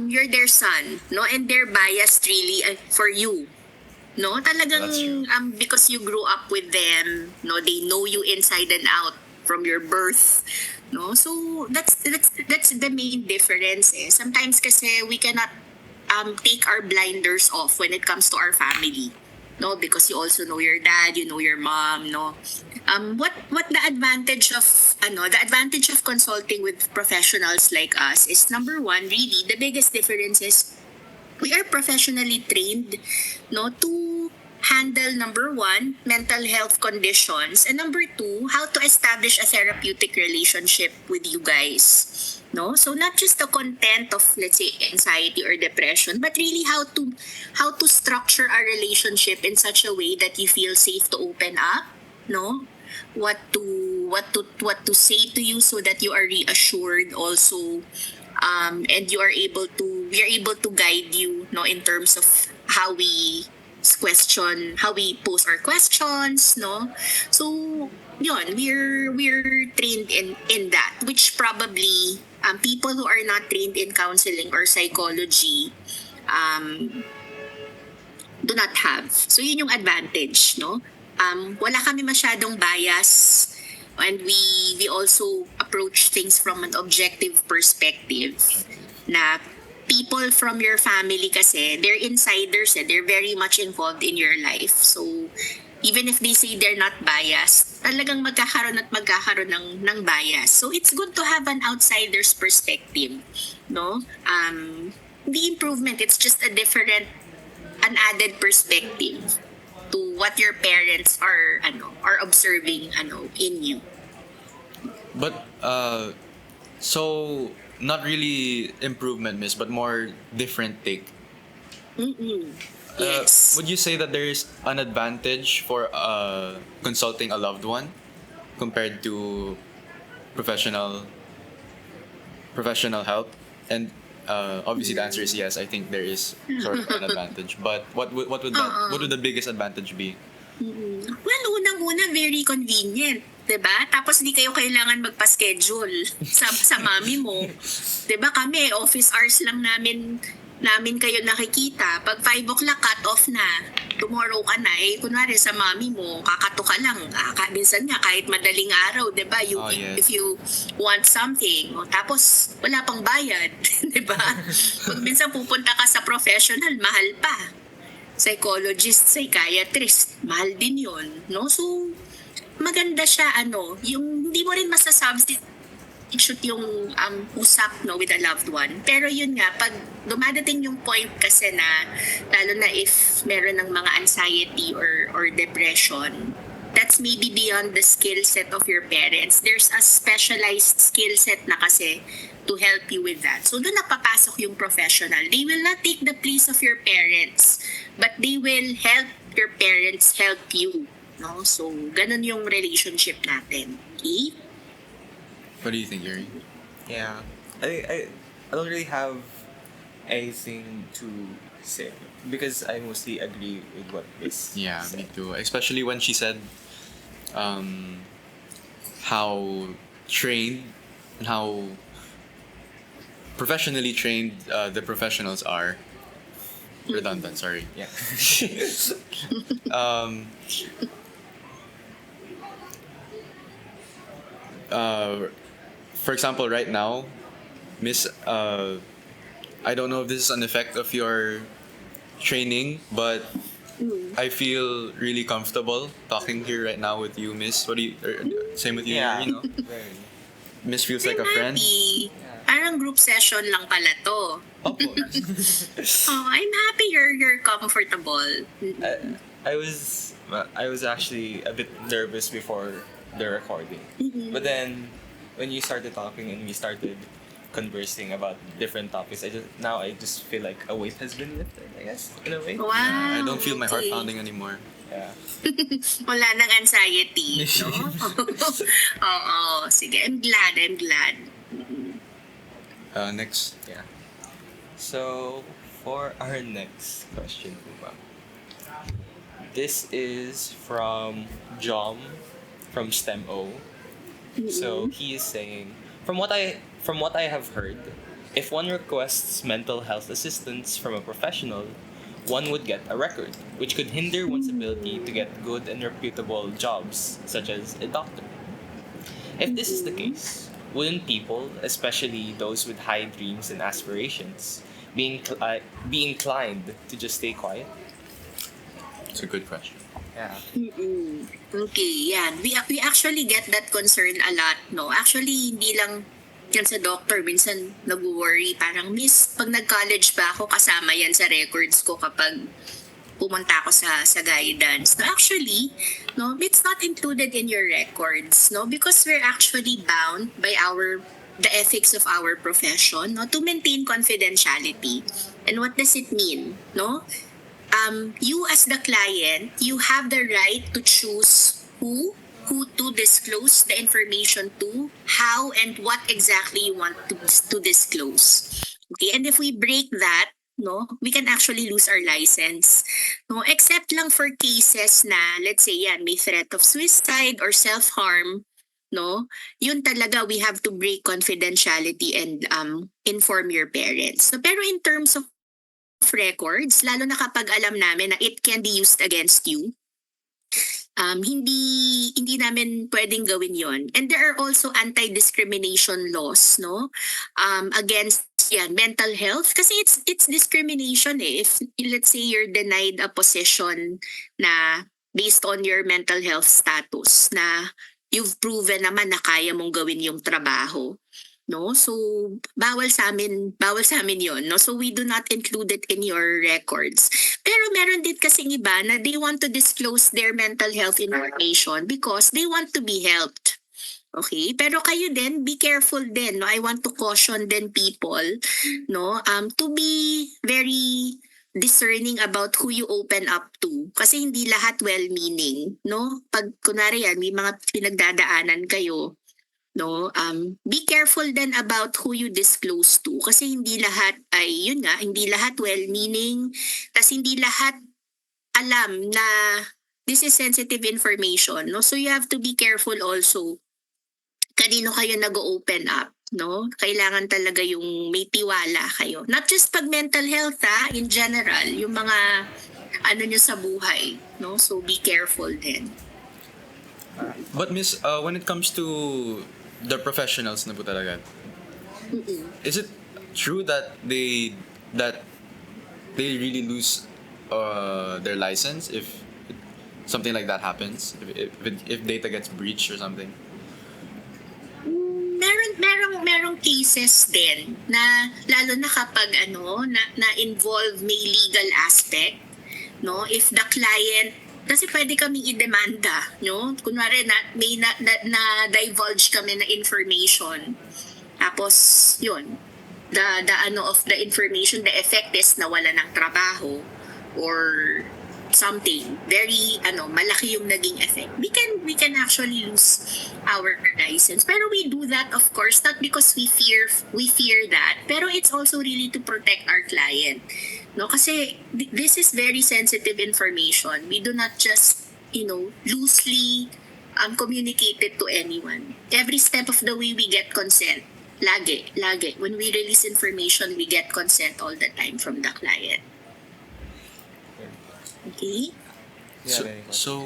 you're their son, no? And they're biased really for you. No, talagang That's true. because you grew up with them, no, they know you inside and out from your birth. No, so that's the main difference. Sometimes kasi we cannot take our blinders off when it comes to our family. No, because you also know your dad, you know your mom, no. What the advantage of consulting with professionals like us is, number one, really the biggest difference is we are professionally trained, no, to handle, number one, mental health conditions, and number two, how to establish a therapeutic relationship with you guys. No, so not just the content of, let's say, anxiety or depression, but really how to structure a relationship in such a way that you feel safe to open up. No, what to say to you so that you are reassured also, and we are able to guide you, no, in terms of how we pose our questions, no. So yun, we're trained in that, which probably people who are not trained in counseling or psychology do not have. So yun yung advantage, no. wala kami masyadong bias, and we also approach things from an objective perspective, na people from your family kasi, they're insiders, they're very much involved in your life. So, even if they say they're not biased, talagang magkakaroon ng bias. So, it's good to have an outsider's perspective, no? The improvement, it's just an added perspective to what your parents are observing in you. But so not really improvement, miss, but more different take. Yes. Would you say that there is an advantage for consulting a loved one compared to professional help? And obviously the answer is yes. I think there is sort of an advantage. But what would the biggest advantage be? Well, unang-una, very convenient. 'Di ba? Tapos di kayo kailangan magpa-schedule sa mami mo. 'Di ba kami, office hours lang namin kayo nakikita. Pag 5 o'clock, cut off na. Tomorrow ka na. Kunwari sa mami mo, kakato ka lang. Minsan nga, kahit madaling araw, di ba? If you want something. Tapos, wala pang bayad. Di ba? Pag minsan pupunta ka sa professional, mahal pa. Psychologist, psychiatrist, mahal din yun. No? So, maganda siya, yung hindi mo rin masasubstitute yung usap with a loved one. Pero yun nga, pag dumadating yung point kasi na, lalo na if meron ng mga anxiety or depression, that's maybe beyond the skill set of your parents. There's a specialized skill set na kasi to help you with that. So doon napapasok yung professional. They will not take the place of your parents, but they will help your parents help you. No? So, ganun yung relationship natin. Okay? What do you think, Yuri? Yeah, I don't really have anything to say because I mostly agree with what Miss Yeah, said. me too. Especially when she said how trained and how professionally trained the professionals are. Redundant, sorry. Yeah. For example, right now, Miss, I don't know if this is an effect of your training, but I feel really comfortable talking here right now with you, Miss. What do you? Same with you, Yeah. you know? Very. Miss feels like a friend. Happy. Parang group session lang pala to. Opo. Oh, I'm happy you're comfortable. I was actually a bit nervous before the recording, but then when you started talking and we started conversing about different topics, I just feel like a weight has been lifted, I guess, in a way. Wow. I don't feel my heart okay. pounding anymore. Yeah. Wala nang anxiety, no? Oo, sige. I'm glad. Next. Yeah. So for our next question, Uma, this is from Jom from STEM-O. So he is saying, from what I have heard, if one requests mental health assistance from a professional, one would get a record, which could hinder one's ability to get good and reputable jobs, such as a doctor. If this is the case, wouldn't people, especially those with high dreams and aspirations, be inclined to just stay quiet? It's a good question. Yeah. Okay, yan. We actually get that concern a lot, no? Actually, hindi lang yan sa doctor. Minsan nag-worry. Parang, Miss, pag nag-college ba ako, kasama yan sa records ko kapag pumunta ako sa guidance. No, actually, no, it's not included in your records, no? Because we're actually bound by the ethics of our profession, no, to maintain confidentiality. And what does it mean, no? You as the client, you have the right to choose who to disclose the information to, how and what exactly you want to disclose. Okay, and if we break that, no, we can actually lose our license. No, except lang for cases na, let's say yan, may threat of suicide or self-harm, no, yun talaga we have to break confidentiality and inform your parents. So, pero in terms of records, lalo na kapag alam namin na it can be used against you, Hindi namin pwedeng gawin yon. And there are also anti-discrimination laws, no? Against yan, mental health. Kasi it's discrimination eh. If let's say you're denied a position na based on your mental health status, na you've proven naman na kaya mong gawin yung trabaho. No, so bawal sa amin 'yon, no. So we do not include it in your records. Pero meron din kasing iba na they want to disclose their mental health information because they want to be helped. Okay? Pero kayo din, be careful din, no. I want to caution din people, no, to be very discerning about who you open up to. Kasi hindi lahat well-meaning, no. Pag kunwari yan, may mga pinagdadaanan kayo, no, be careful then about who you disclose to kasi hindi lahat ay yun nga, hindi lahat well-meaning, kasi hindi lahat alam na this is sensitive information, no. So you have to be careful also kanino kayo nag-open up, no. Kailangan talaga yung may tiwala kayo, not just pag mental health in general, yung mga ano nyo sa buhay, no. So be careful then. But Miss, when it comes to the professionals na po talaga, is it true that they really lose their license if something like that happens? If data gets breached or something? Merong cases din na lalo na kapag na involve may legal aspect, no, if the client, kasi pwede kaming i-demanda, no? Kunwari may divulge kami na information. Tapos, yun, the of the information, the effect is nawala ng trabaho or something. Very, malaki yung naging effect. We can actually lose our license. Pero we do that, of course, not because we fear that, pero it's also really to protect our client. No, kasi this is very sensitive information. We do not just, loosely communicate it to anyone. Every step of the way we get consent. Lagi. When we release information, we get consent all the time from the client. Okay? So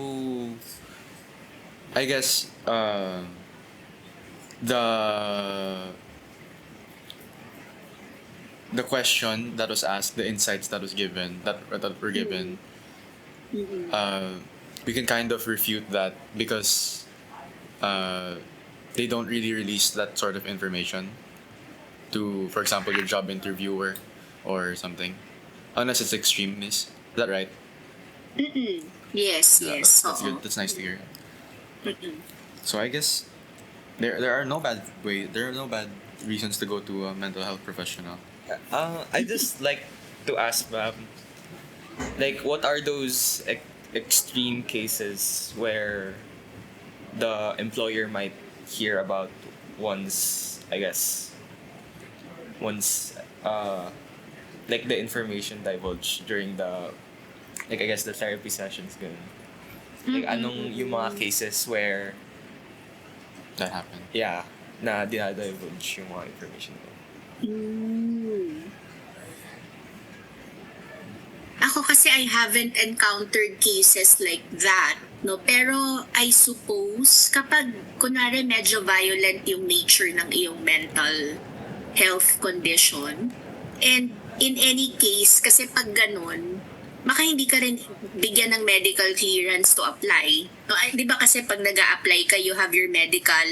I guess the question that was asked, the insights that was given, that were given, we can kind of refute that because they don't really release that sort of information to, for example, your job interviewer or something, unless it's extreme. Is that right? Yes. That's good. That's nice to hear. So I guess there are no bad reasons to go to a mental health professional. I just like to ask, like, what are those extreme cases where the employer might hear about once like the information divulged during the, like, I guess the therapy sessions, ganun. Like, anong yung mga cases where That happened. yeah, na dinadivulge yung mga information ko. Ako kasi I haven't encountered cases like that, no? Pero I suppose kapag kunwari medyo violent yung nature ng iyong mental health condition, and in any case, kasi pag ganun, baka hindi ka rin bigyan ng medical clearance to apply. No, di ba kasi pag nag-a-apply ka, you have your medical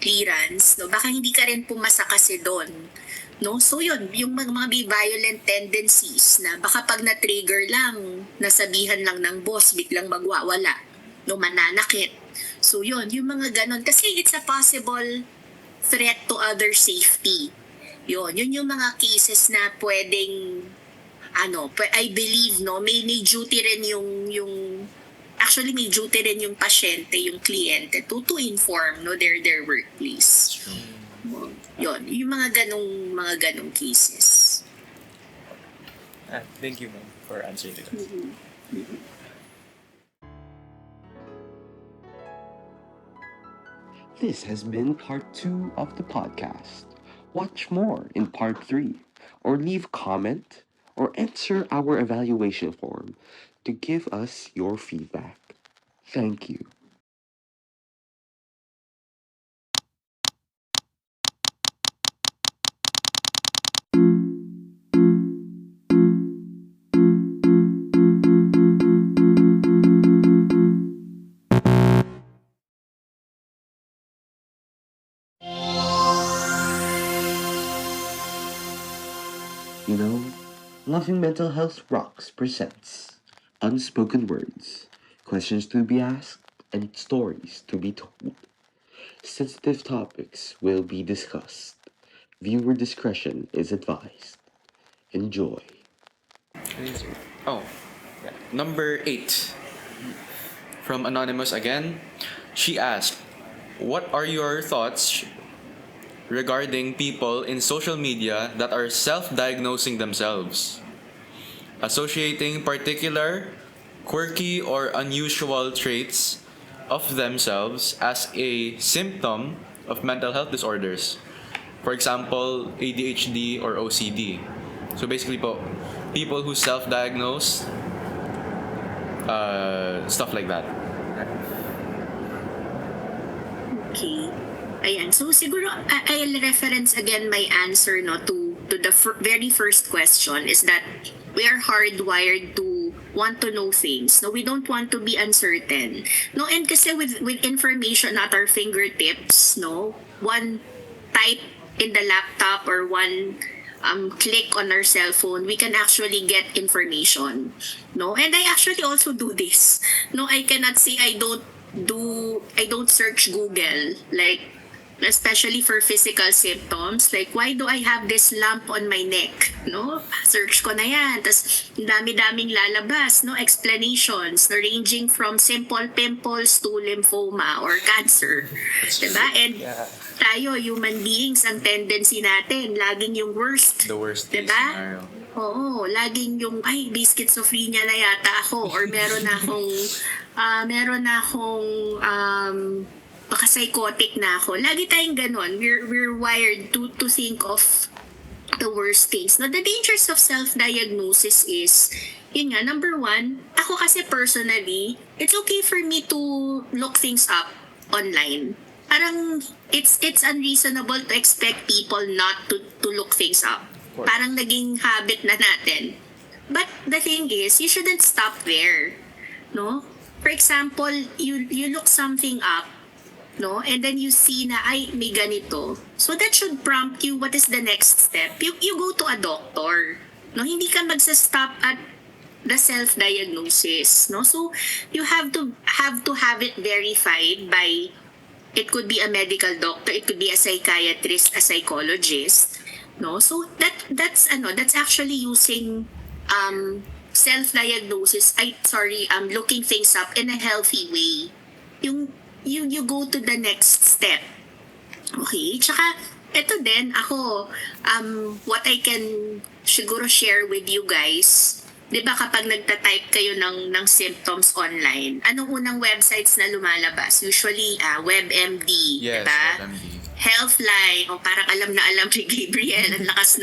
clearance, no? Baka hindi ka rin pumasa kasi doon. No? So yun, yung mga violent tendencies na baka pag na-trigger lang, nasabihan lang ng boss, biglang magwawala, no, mananakit. So yun, yung mga ganon. Kasi it's a possible threat to other safety. Yun yung mga cases na pwedeng, I believe, no, may duty rin actually may duty rin yung pasyente, yung kliyente to inform, no, their workplace. Yun, yung mga ganong cases. Thank you, ma'am, for answering the question. This has been part 2 of the podcast. Watch more in part 3, or leave comment or answer our evaluation form to give us your feedback. Thank you. You know, Loving Mental Health Rocks presents Unspoken Words, questions to be asked and stories to be told. Sensitive topics will be discussed. Viewer discretion is advised. Enjoy. Oh, number 8. From Anonymous again. She asked, what are your thoughts regarding people in social media that are self-diagnosing themselves, associating particular, quirky, or unusual traits of themselves as a symptom of mental health disorders? For example, ADHD or OCD. So basically po, people who self-diagnose, stuff like that. Okay. Ayan. So siguro I'll reference again my answer no to the very first question is that we are hardwired to want to know things. No, we don't want to be uncertain. No, and kasi with information at our fingertips, no, one type in the laptop or one click on our cell phone, we can actually get information. No, and I actually also do this. No, I cannot say I don't search Google, like especially for physical symptoms, like why do I have this lump on my neck, no, search ko na yan, tas dami-daming lalabas, no, explanations, no, ranging from simple pimples to lymphoma or cancer, diba? And tayo, human beings, ang tendency natin laging yung worst, The worst case diba? scenario. Oo, laging yung, ay, may schizophrenia na yata ako or meron na akong baka psychotic na ako. Lagi tayong ganon. We're wired to think of the worst things. Now, the dangers of self-diagnosis is, yun nga, number one, ako kasi personally, it's okay for me to look things up online. Parang, it's unreasonable to expect people not to look things up. Parang naging habit na natin. But the thing is, you shouldn't stop there. No? For example, you look something up, no? And then you see na, ay, may ganito. So that should prompt you, what is the next step? You go to a doctor. No? Hindi ka magsa-stop at the self-diagnosis. No? So you have to have it verified by, it could be a medical doctor, it could be a psychiatrist, a psychologist. No? So that's actually using self-diagnosis, looking things up in a healthy way. You go to the next step. Okay? Tsaka, eto din, ako, what I can siguro share with you guys, di ba kapag nagta-type kayo ng symptoms online, anong unang websites na lumalabas? Usually, WebMD, Yes, diba? WebMD. Healthline, o parang alam na alam ni Gabriel, ang lakas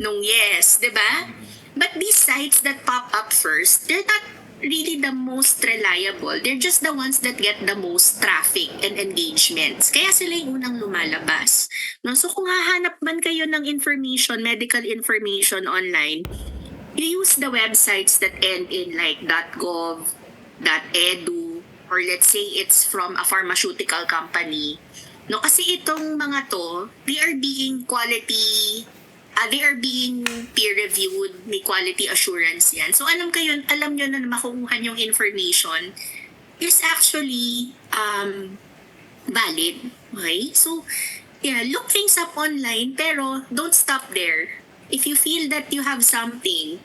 nung yes, di ba? But these sites that pop up first, they're not really the most reliable. They're just the ones that get the most traffic and engagements. Kaya sila yung unang lumalabas. No? So kung hahanap man kayo ng information, medical information online, you use the websites that end in like .gov, .edu, or let's say it's from a pharmaceutical company. No, kasi itong mga to, they are being peer-reviewed, may quality assurance yan. So alam nyo na makukuha yung information is actually valid. Okay? So, yeah, look things up online, pero don't stop there. If you feel that you have something,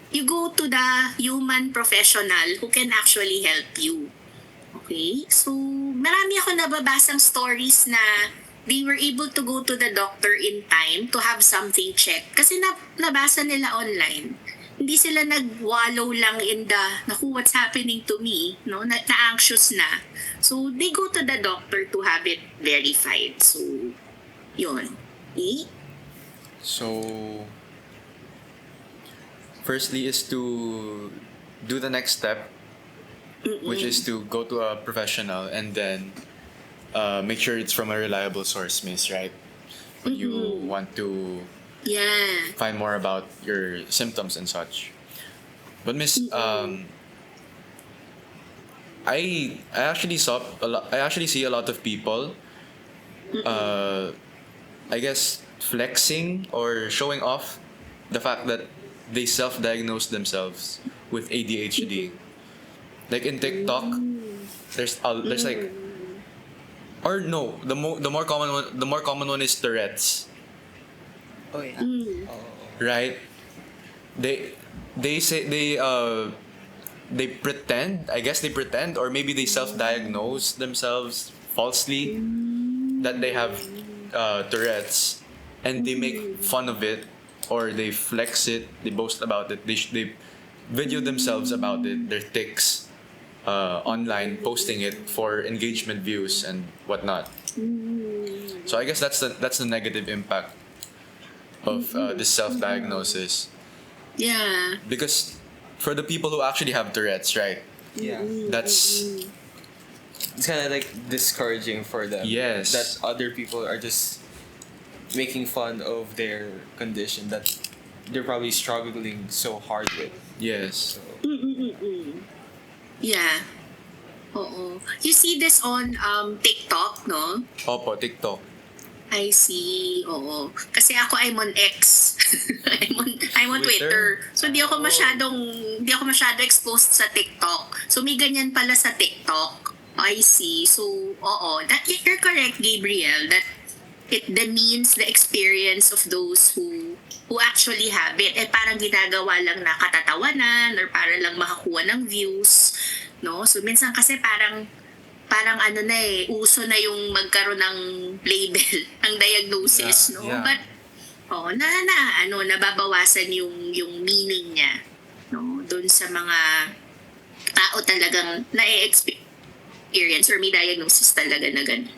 you go to the human professional who can actually help you. Okay? So, marami ako nababasang stories na they were able to go to the doctor in time to have something checked. Kasi nabasa nila online. Hindi sila nag-wallow lang in the, naku, what's happening to me? No? Na-anxious na. So, they go to the doctor to have it verified. So, yun. Okay? So, firstly is to do the next step, which is to go to a professional and then make sure it's from a reliable source, miss, right? When you want to Yeah. find more about your symptoms and such. But miss, I actually saw a lot. I actually see a lot of people, I guess, flexing or showing off the fact that they self-diagnose themselves with ADHD. Like in TikTok, there's like, or no, the more common one is Tourette's, Oh yeah. right? They say they pretend, I guess they pretend, or maybe they self-diagnose themselves falsely that they have Tourette's, and they make fun of it, or they flex it, they boast about it, they video themselves about it, their tics, online, posting it for engagement views and whatnot. So I guess that's the negative impact of this self-diagnosis, Yeah. because for the people who actually have Tourette's, right? Yeah. That's It's kind of like discouraging for them. Yes. That other people are just making fun of their condition that they're probably struggling so hard with. yes. So, Yeah. Oo. You see this on TikTok, no? Opo, TikTok. I see. Oo. Kasi ako I'm on X. I'm on Twitter? Twitter. So hindi ako masyado exposed sa TikTok. So may ganyan pala sa TikTok. I see. So, oo. That you're correct, Gabriel, that it demeans the experience of those who actually have it. Eh parang ginagawa lang na katatawanan or para lang makakuha ng views. No? So minsan kasi parang ano na uso na yung magkaroon ng label, ng diagnosis, Yeah, no? yeah. But nababawasan yung meaning niya, no? Doon sa mga tao talagang na-experience or may diagnosis talaga na ganun.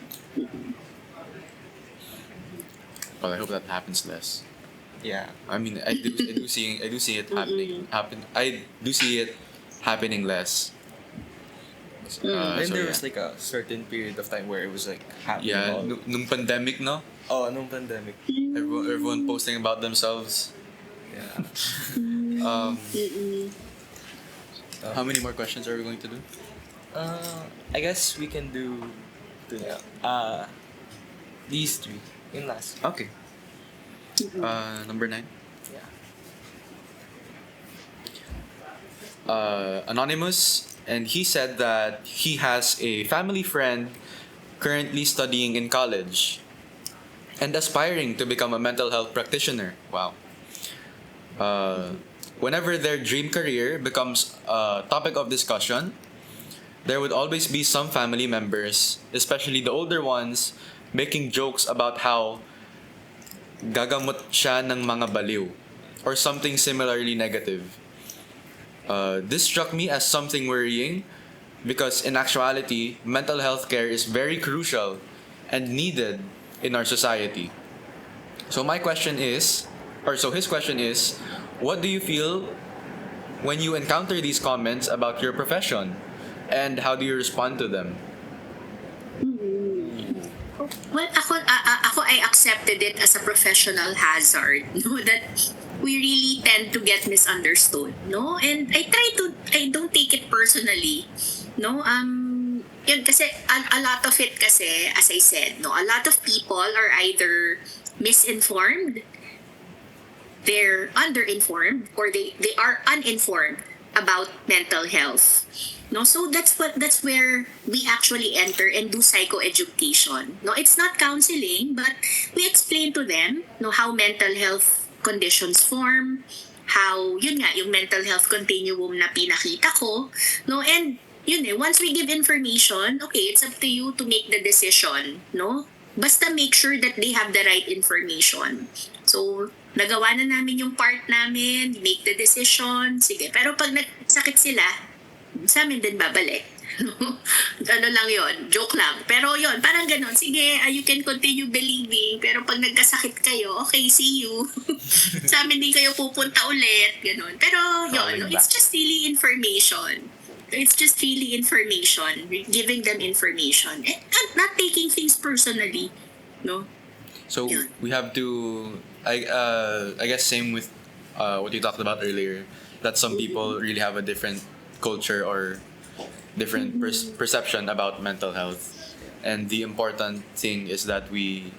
Well, I hope that happens less. yeah. I mean, I do see it happening. I do see it happening less. Then So, there yeah. was like a certain period of time where it was like happening. Yeah, all- nung pandemic, no? nung pandemic. Everyone posting about themselves. Yeah. How many more questions are we going to do? I guess we can do these three in last. Okay. Number 9. Yeah. Anonymous, and he said that he has a family friend currently studying in college and aspiring to become a mental health practitioner. Wow. Whenever their dream career becomes a topic of discussion, there would always be some family members, especially the older ones, making jokes about how gagamot siya ng mga baliw or something similarly negative. This struck me as something worrying because in actuality, mental health care is very crucial and needed in our society. So his question is, what do you feel when you encounter these comments about your profession, and how do you respond to them? Well, ako I accepted it as a professional hazard, no, that we really tend to get misunderstood, no? And I don't take it personally, no? Yun kasi a lot of it kasi, as I said, no, a lot of people are either misinformed, they're underinformed, or they are uninformed about mental health. No, so that's where we actually enter and do psychoeducation. No, it's not counseling, but we explain to them, no, how mental health conditions form, how yun nga yung mental health continuum na pinakita ko, no, and once we give information, okay, it's up to you to make the decision, no? Basta make sure that they have the right information. So, nagawa na namin yung part namin, make the decision, sige. Pero pag nagsakit sila, sa amin din babalik. Ano lang yon, joke lang. Pero yon, parang ganon. Sige, you can continue believing. Pero pag nagkasakit kayo, okay, see you. Sa amin din kayo pupunta ulit. Ganon. Pero yon, Coming it's back. just really information. It's just really information. Giving them information. And not taking things personally. No? So Yeah. we have to, I guess same with what you talked about earlier, that some people really have a different culture or different perception about mental health, and the important thing is that we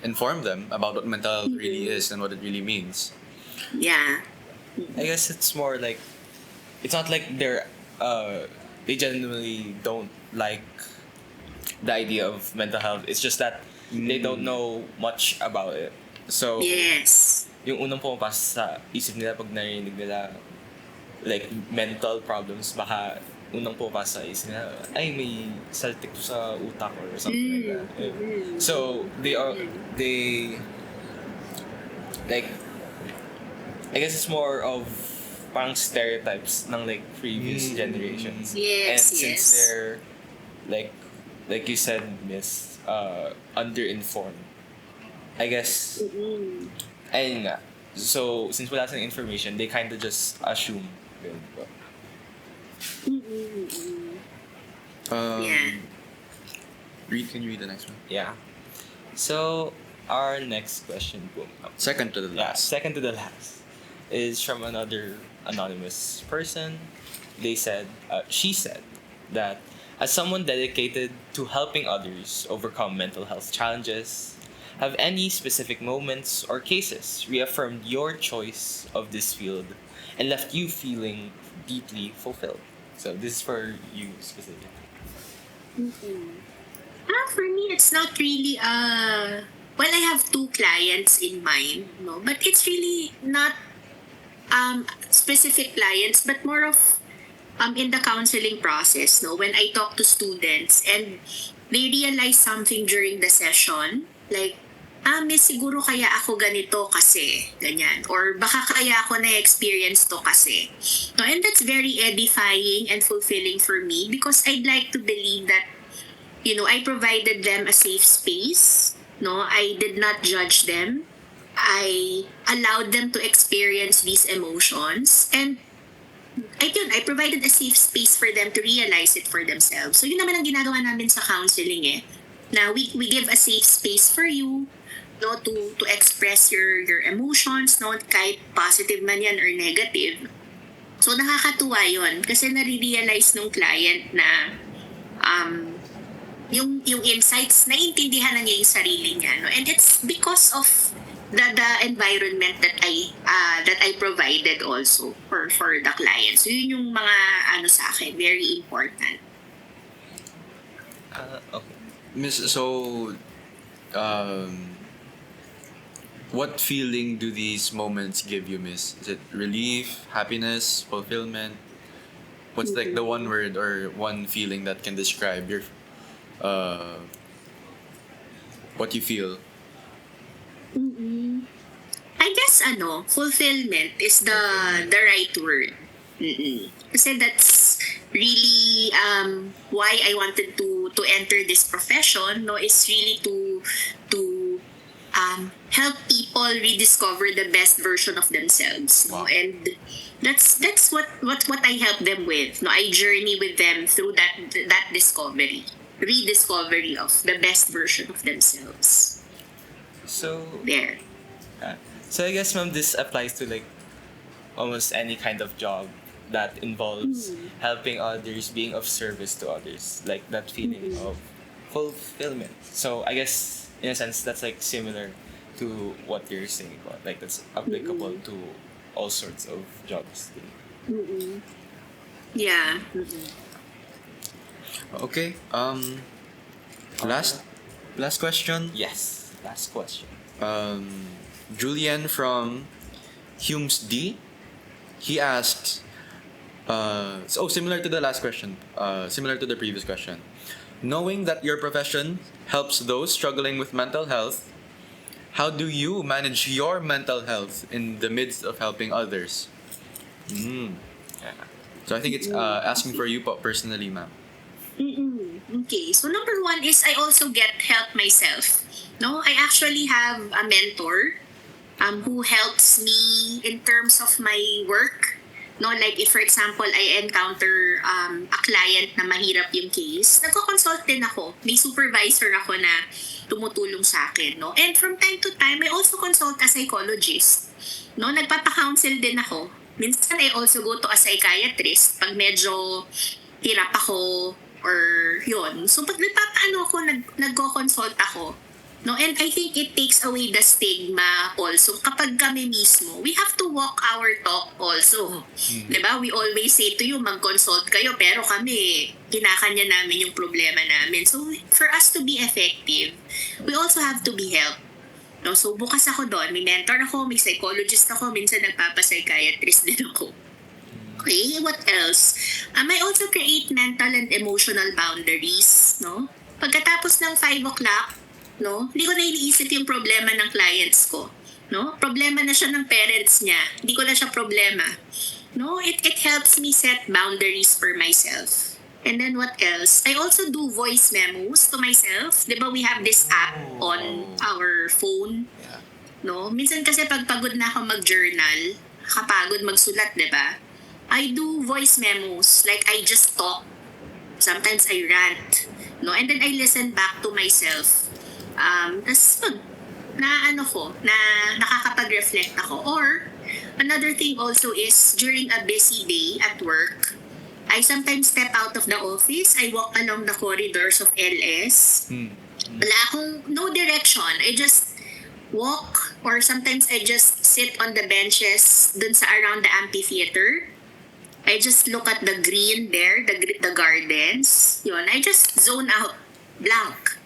inform them about what mental health really is and what it really means. Yeah. I guess it's more like it's not like they genuinely don't like the idea of mental health. It's just that they don't know much about it. So Yes. yung unang pumapasok sa isip nila pag narinig nila like mental problems, baka unang pumapasok sa isip nila, ay may saltik to sa utak or something like that. So they like, I guess it's more of parang stereotypes ng like previous generations. Yes, And since yes. they're like you said, Miss, underinformed, I guess, ayun nga. So, since wala silang information, they kind of just assume. Yun. Yeah. Can you read the next one? Yeah. So, our next question po. Second to the Yeah, last. second to the last is from another anonymous person. She said that as someone dedicated to helping others overcome mental health challenges, have any specific moments or cases reaffirmed your choice of this field and left you feeling deeply fulfilled? So this is for you specifically. For me, it's not really, well, I have two clients in mind, no? But it's really not specific clients, but more of in the counseling process, no? When I talk to students and they realize something during the session, like, miss, siguro kaya ako ganito kasi, ganyan. Or baka kaya ako na-experience to kasi. No, and that's very edifying and fulfilling for me because I'd like to believe that, I provided them a safe space. No, I did not judge them. I allowed them to experience these emotions. And I provided a safe space for them to realize it for themselves. So yun naman ang ginagawa namin sa counseling eh. Na we give a safe space for you, no, to express your emotions, no, kahit positive man yan or negative. So nakakatuwa yun kasi nare-realize nung client na yung insights, naiintindihan na niya yung sarili niya, no? And it's because of the environment that I provided also for the client. So yun yung mga sa akin, very important. Okay. Miss, so what feeling do these moments give you, Miss? Is it relief, happiness, fulfillment? What's like the one word or one feeling that can describe your what you feel? I guess fulfillment is the right word. Kasi that's really why I wanted to enter this profession, no, is really to help people rediscover the best version of themselves, no? Wow. And that's what I help them with, no. I journey with them through that rediscovery of the best version of themselves. So There. So I guess, ma'am, this applies to like almost any kind of job that involves helping others, being of service to others, like that feeling of fulfillment. So I guess in a sense that's like similar to what you're saying about, like that's applicable to all sorts of jobs. Yeah. Okay. Last question. Yes. Last question. Julian from Humes D. He asks, similar to the last question, similar to the previous question. Knowing that your profession helps those struggling with mental health, how do you manage your mental health in the midst of helping others? Yeah. So I think it's asking for you personally, ma'am. Okay, so number one is I also get help myself. No, I actually have a mentor who helps me in terms of my work. No, like if for example I encounter a client na mahirap yung case, nagko-consult din ako. May supervisor ako na tumutulong sa akin, no? And from time to time, I also consult a psychologist. No, nagpapa-counsel din ako. Minsan I also go to a psychiatrist pag medyo hirap ako or yun. So pag nagpapaano ako, nagko-consult ako. No, and I think it takes away the stigma also. Kapag kami mismo, we have to walk our talk also. Diba? We always say to you, mag-consult kayo, pero kami, kinakanya namin yung problema namin. So, for us to be effective, we also have to be helped. No, so bukas ako doon. May mentor ako, may psychologist ako, minsan nagpapa-psychiatrist din ako. Okay, what else? I also create mental and emotional boundaries, no? Pagkatapos ng 5 o'clock, no, hindi ko na iniisip yung problema ng clients ko. No? Problema na siya ng parents niya. Hindi ko na siya problema. No, it helps me set boundaries for myself. And then what else? I also do voice memos to myself. 'Di ba we have this app on our phone? No? Minsan kasi pag pagod na ako mag-journal, kapagod magsulat, 'di ba? I do voice memos. Like I just talk. Sometimes I rant. No? And then I listen back to myself. Tas na nakakapag-reflect ako. Or, another thing also is, during a busy day at work, I sometimes step out of the office, I walk along the corridors of LS. Wala akong, no direction. I just walk, or sometimes I just sit on the benches dun sa around the amphitheater. I just look at the green there, the gardens. Yun, I just zone out, blank.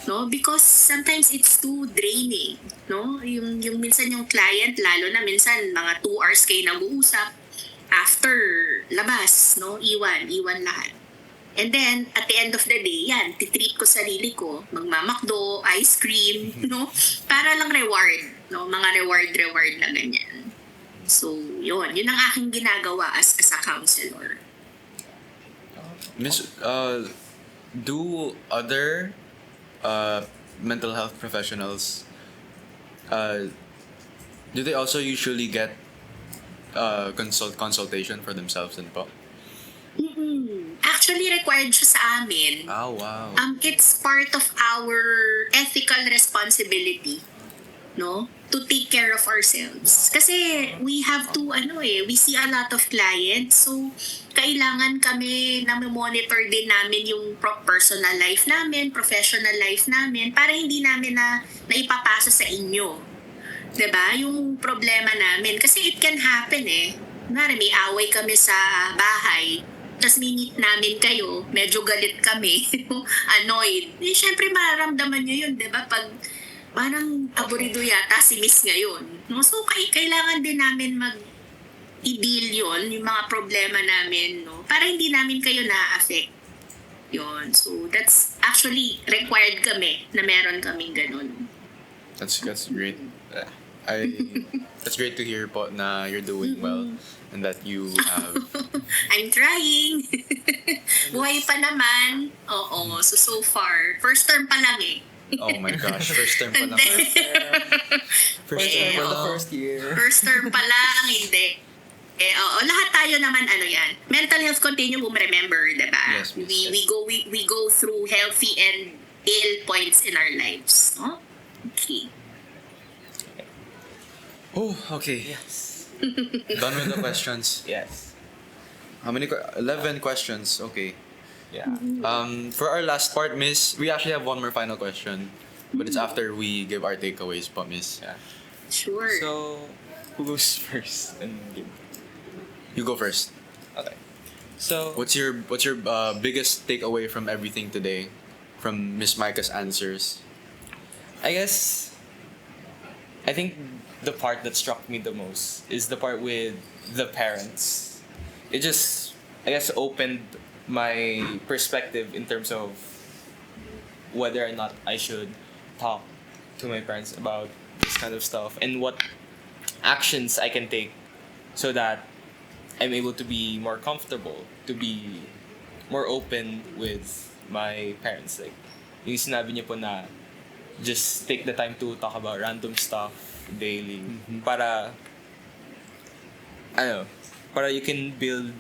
No, because sometimes it's too draining, no? Yung minsan yung client, lalo na minsan mga 2 hours kayo nag-uusap, after labas, no? Iwan lahat. And then at the end of the day, yan, titreat ko sarili ko, magmamakdo, ice cream, no? Para lang reward, no? Mga reward na ganyan. So, yun ang aking ginagawa as a counselor. Miss, do other mental health professionals, do they also usually get consultation for themselves and po? Actually, required siya sa amin. Oh, wow. It's part of our ethical responsibility, no? To take care of ourselves. Kasi we have to, we see a lot of clients. So, kailangan kami na monitor din namin yung personal life namin, professional life namin, para hindi namin na ipapasa sa inyo. 'Di ba? Yung problema namin. Kasi it can happen May away kami sa bahay, tapos minute namin kayo, medyo galit kami, annoyed. Siyempre mararamdaman nyo yun, 'di ba? Pag parang aburido yata si Miss ngayon. No? So, kailangan din namin i-deal yun, yung mga problema namin, no? Para hindi namin kayo na-affect. Yun. So, that's actually required kami na meron kaming ganun. That's great. That's great to hear po na you're doing well and that you have... I'm trying. Buhay pa naman. Oo. So far. First term pa lang Oh my gosh, first term pa lang. First term for the first year. First term pa lang, hindi. Lahat tayo naman yan. Mental health continuum, remember, diba? Yes, we go through healthy and ill points in our lives. No? Okay. Oh, okay. Yes. Done with the questions. Yes. How many? 11 questions. Okay. Yeah. For our last part, Miss, we actually have one more final question, but it's after we give our takeaways, po, Miss. Yeah. Sure. So, who goes first? You go first. Okay. So, What's your biggest takeaway from everything today, from Miss Myka's answers? I think the part that struck me the most is the part with the parents. It just, I guess, opened my perspective in terms of whether or not I should talk to my parents about this kind of stuff and what actions I can take so that I'm able to be more comfortable, to be more open with my parents. Like, yung sinabi niyo po na just take the time to talk about random stuff daily para ano, para you can build,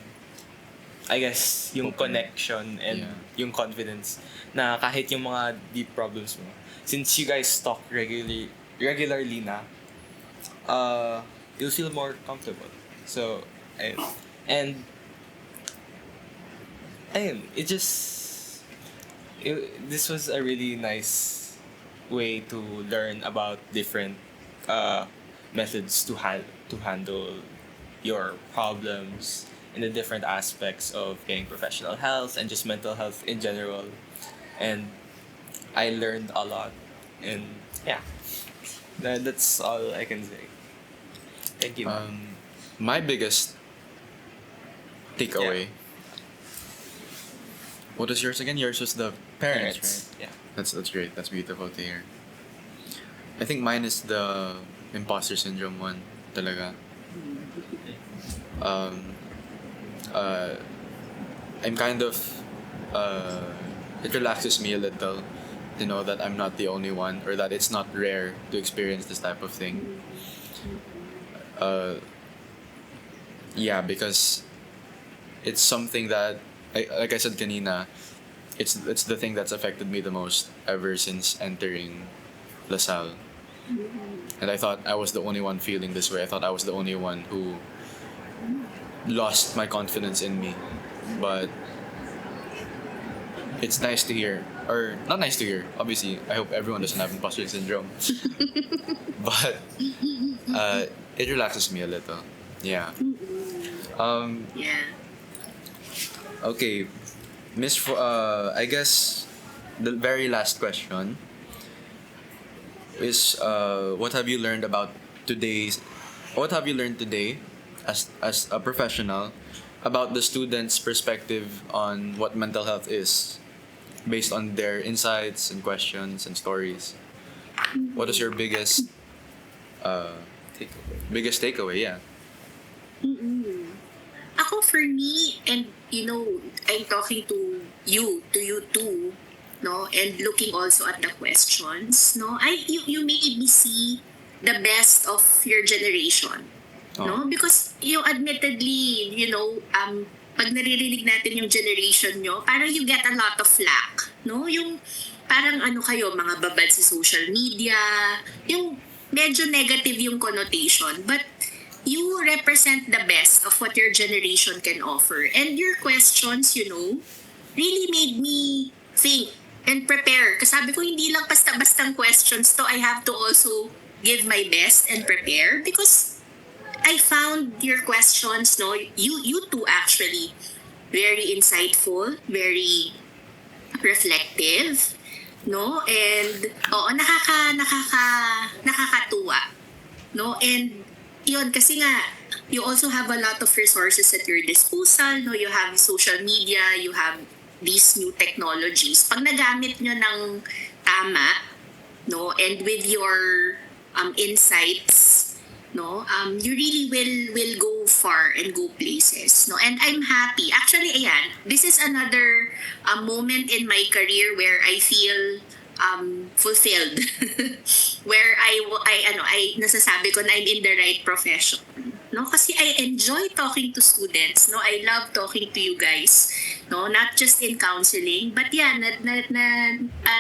I guess, yung connection and yung confidence na kahit yung mga deep problems mo, since you guys talk regularly na, you'll feel more comfortable. So, ayun. And ayun, this was a really nice way to learn about different methods to handle your problems in the different aspects of getting professional health and just mental health in general. And I learned a lot. And yeah, that's all I can say. Thank you. My biggest takeaway. What was yours again? Yours was the parents, right? Yeah. That's great. That's beautiful to hear. I think mine is the imposter syndrome one. Talaga. I'm kind of it relaxes me a little to know that I'm not the only one, or that it's not rare to experience this type of thing. Yeah, because it's something that, like I said kanina, it's the thing that's affected me the most ever since entering LaSalle. And I thought I was the only one feeling this way. I thought I was the only one who lost my confidence in me. But it's nice to hear, or not nice to hear. Obviously, I hope everyone doesn't have imposter syndrome. But it relaxes me a little. Yeah. Yeah. Okay, I guess the very last question is what have you learned today as a professional about the students' perspective on what mental health is, based on their insights and questions and stories? What is your biggest takeaway? Yeah. Ako, for me, and I'm talking to you too, no, and looking also at the questions, no, you made me see the best of your generation, no, because admittedly, pag naririnig natin yung generation nyo, parang you get a lot of flack, no, yung parang kayo, mga babad sa social media, yung medyo negative yung connotation, but you represent the best of what your generation can offer. And your questions, really made me think and prepare. Kasi sabi ko, hindi lang basta-bastang questions to. I have to also give my best and prepare because I found your questions, you two actually, very insightful, very reflective, no? And, nakakatuwa, no? And, yun, kasi nga, you also have a lot of resources at your disposal, no? You have social media, you have these new technologies. Pag nagamit nyo ng tama, no? And with your insights, no? You really will go far and go places, no? And I'm happy. Actually, ayan, this is another moment in my career where I feel fulfilled. Where I nasasabi ko na I'm in the right profession. No, kasi I enjoy talking to students, no. I love talking to you guys, no, not just in counseling, but yeah,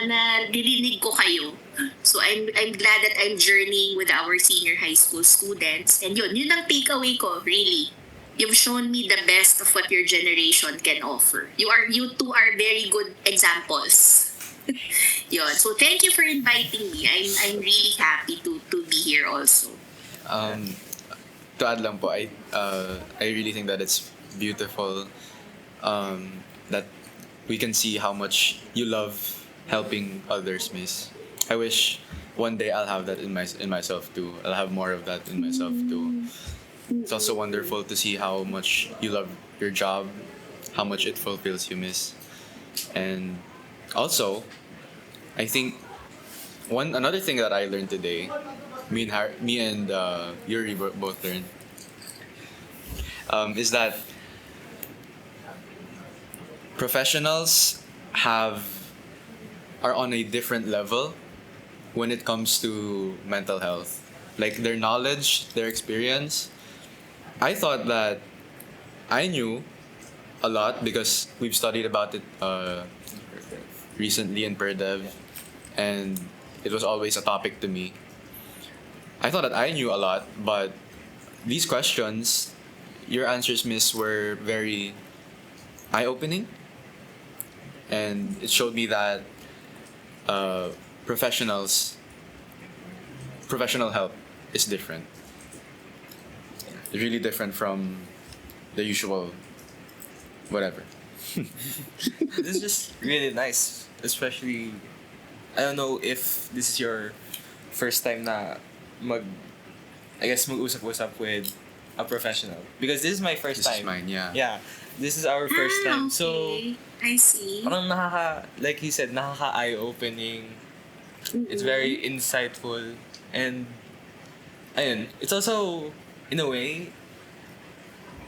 naririnig ko kayo. So I'm glad that I'm journeying with our senior high school students, and yun ang takeaway ko, really. You've shown me the best of what your generation can offer. You two are very good examples. Yun. So thank you for inviting me. I'm really happy to be here also. To add lang po, I really think that it's beautiful that we can see how much you love helping others, miss. I wish one day I'll have that in myself too. I'll have more of that in myself too. It's also wonderful to see how much you love your job, how much it fulfills you, miss. And also, I think another thing that I learned today, me and Yuri both learned, is that professionals are on a different level when it comes to mental health. Like their knowledge, their experience. I thought that I knew a lot because we've studied about it recently in PerDev, and it was always a topic to me. I thought that I knew a lot, but these questions, your answers, Miss, were very eye-opening, and it showed me that uh, professionals, professional help is different. It's really different from the usual, whatever. This is just really nice. Especially, I don't know if this is your first time na mag-usap-usap with a professional. Because this is my first This time. is mine, yeah. Yeah, this is our first time. So, Okay. I see. parang like he said, eye-opening. It's very insightful. And, ayun, it's also, in a way,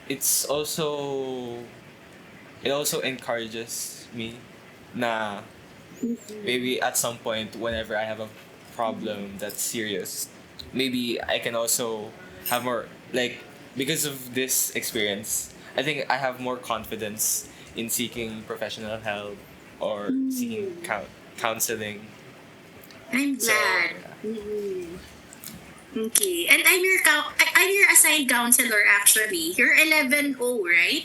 it's also, it also encourages me na maybe at some point whenever I have a problem that's serious, maybe I can also have more, like, because of this experience, I think I have more confidence in seeking professional help or seeking counseling. I'm So, glad. Mhm. Okay. And I'm your assigned counselor actually. You're 11O, right?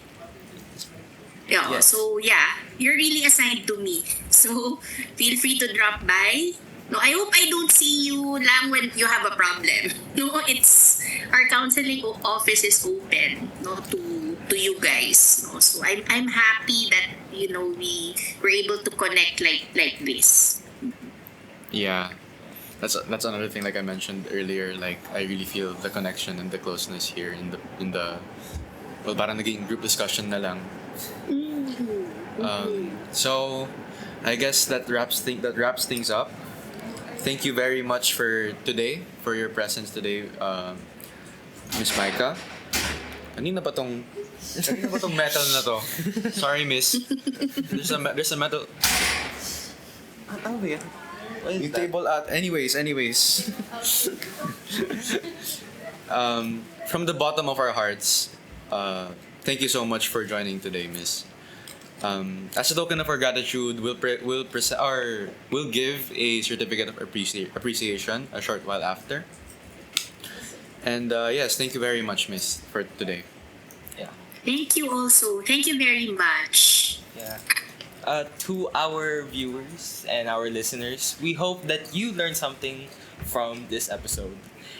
Yeah. Yes. So yeah, you're really assigned to me. So feel free to drop by. No, I hope I don't see you lang when you have a problem. No, it's our counseling office is open, no, to you guys. No, so I'm happy that we were able to connect like this. Yeah, that's another thing. Like I mentioned earlier, like I really feel the connection and the closeness here in the well, parang naging group discussion na lang. So, I guess that wraps things up. Thank you very much for today, for your presence today, Miss Myka. Kanina pa tong metal na to? Sorry, Miss. There's a metal. Ano ba yan? What is Yung that? table at anyways. From the bottom of our hearts, thank you so much for joining today, Miss. As a token of our gratitude, we'll give a certificate of appreciation a short while after. And yes, thank you very much, Miss, for today. Yeah. Thank you also. Thank you very much. Yeah. To our viewers and our listeners, we hope that you learned something from this episode.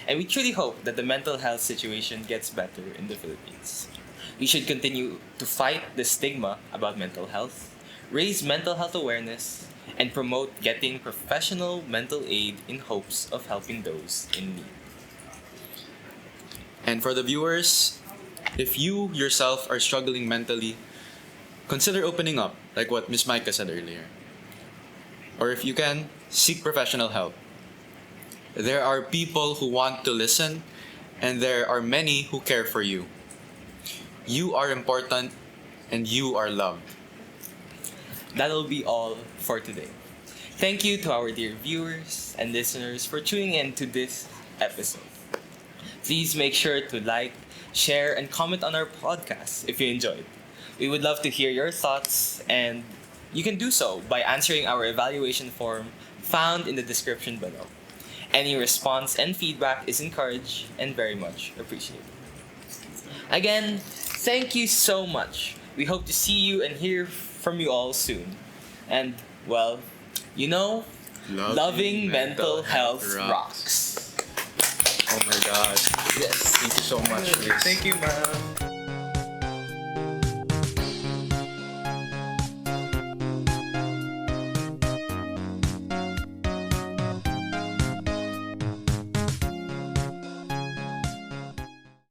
And we truly hope that the mental health situation gets better in the Philippines. We should continue to fight the stigma about mental health, raise mental health awareness, and promote getting professional mental aid in hopes of helping those in need. And for the viewers, if you yourself are struggling mentally, consider opening up, like what Miss Myka said earlier. Or if you can, seek professional help. There are people who want to listen, and there are many who care for you. You are important, and you are loved. That'll be all for today. Thank you to our dear viewers and listeners for tuning in to this episode. Please make sure to like, share, and comment on our podcast if you enjoyed. We would love to hear your thoughts, and you can do so by answering our evaluation form found in the description below. Any response and feedback is encouraged and very much appreciated. Again, thank you so much. We hope to see you and hear from you all soon. And, well, loving mental health rocks. Oh my God. Yes. Thank you so much, Liz. Thank you, ma'am.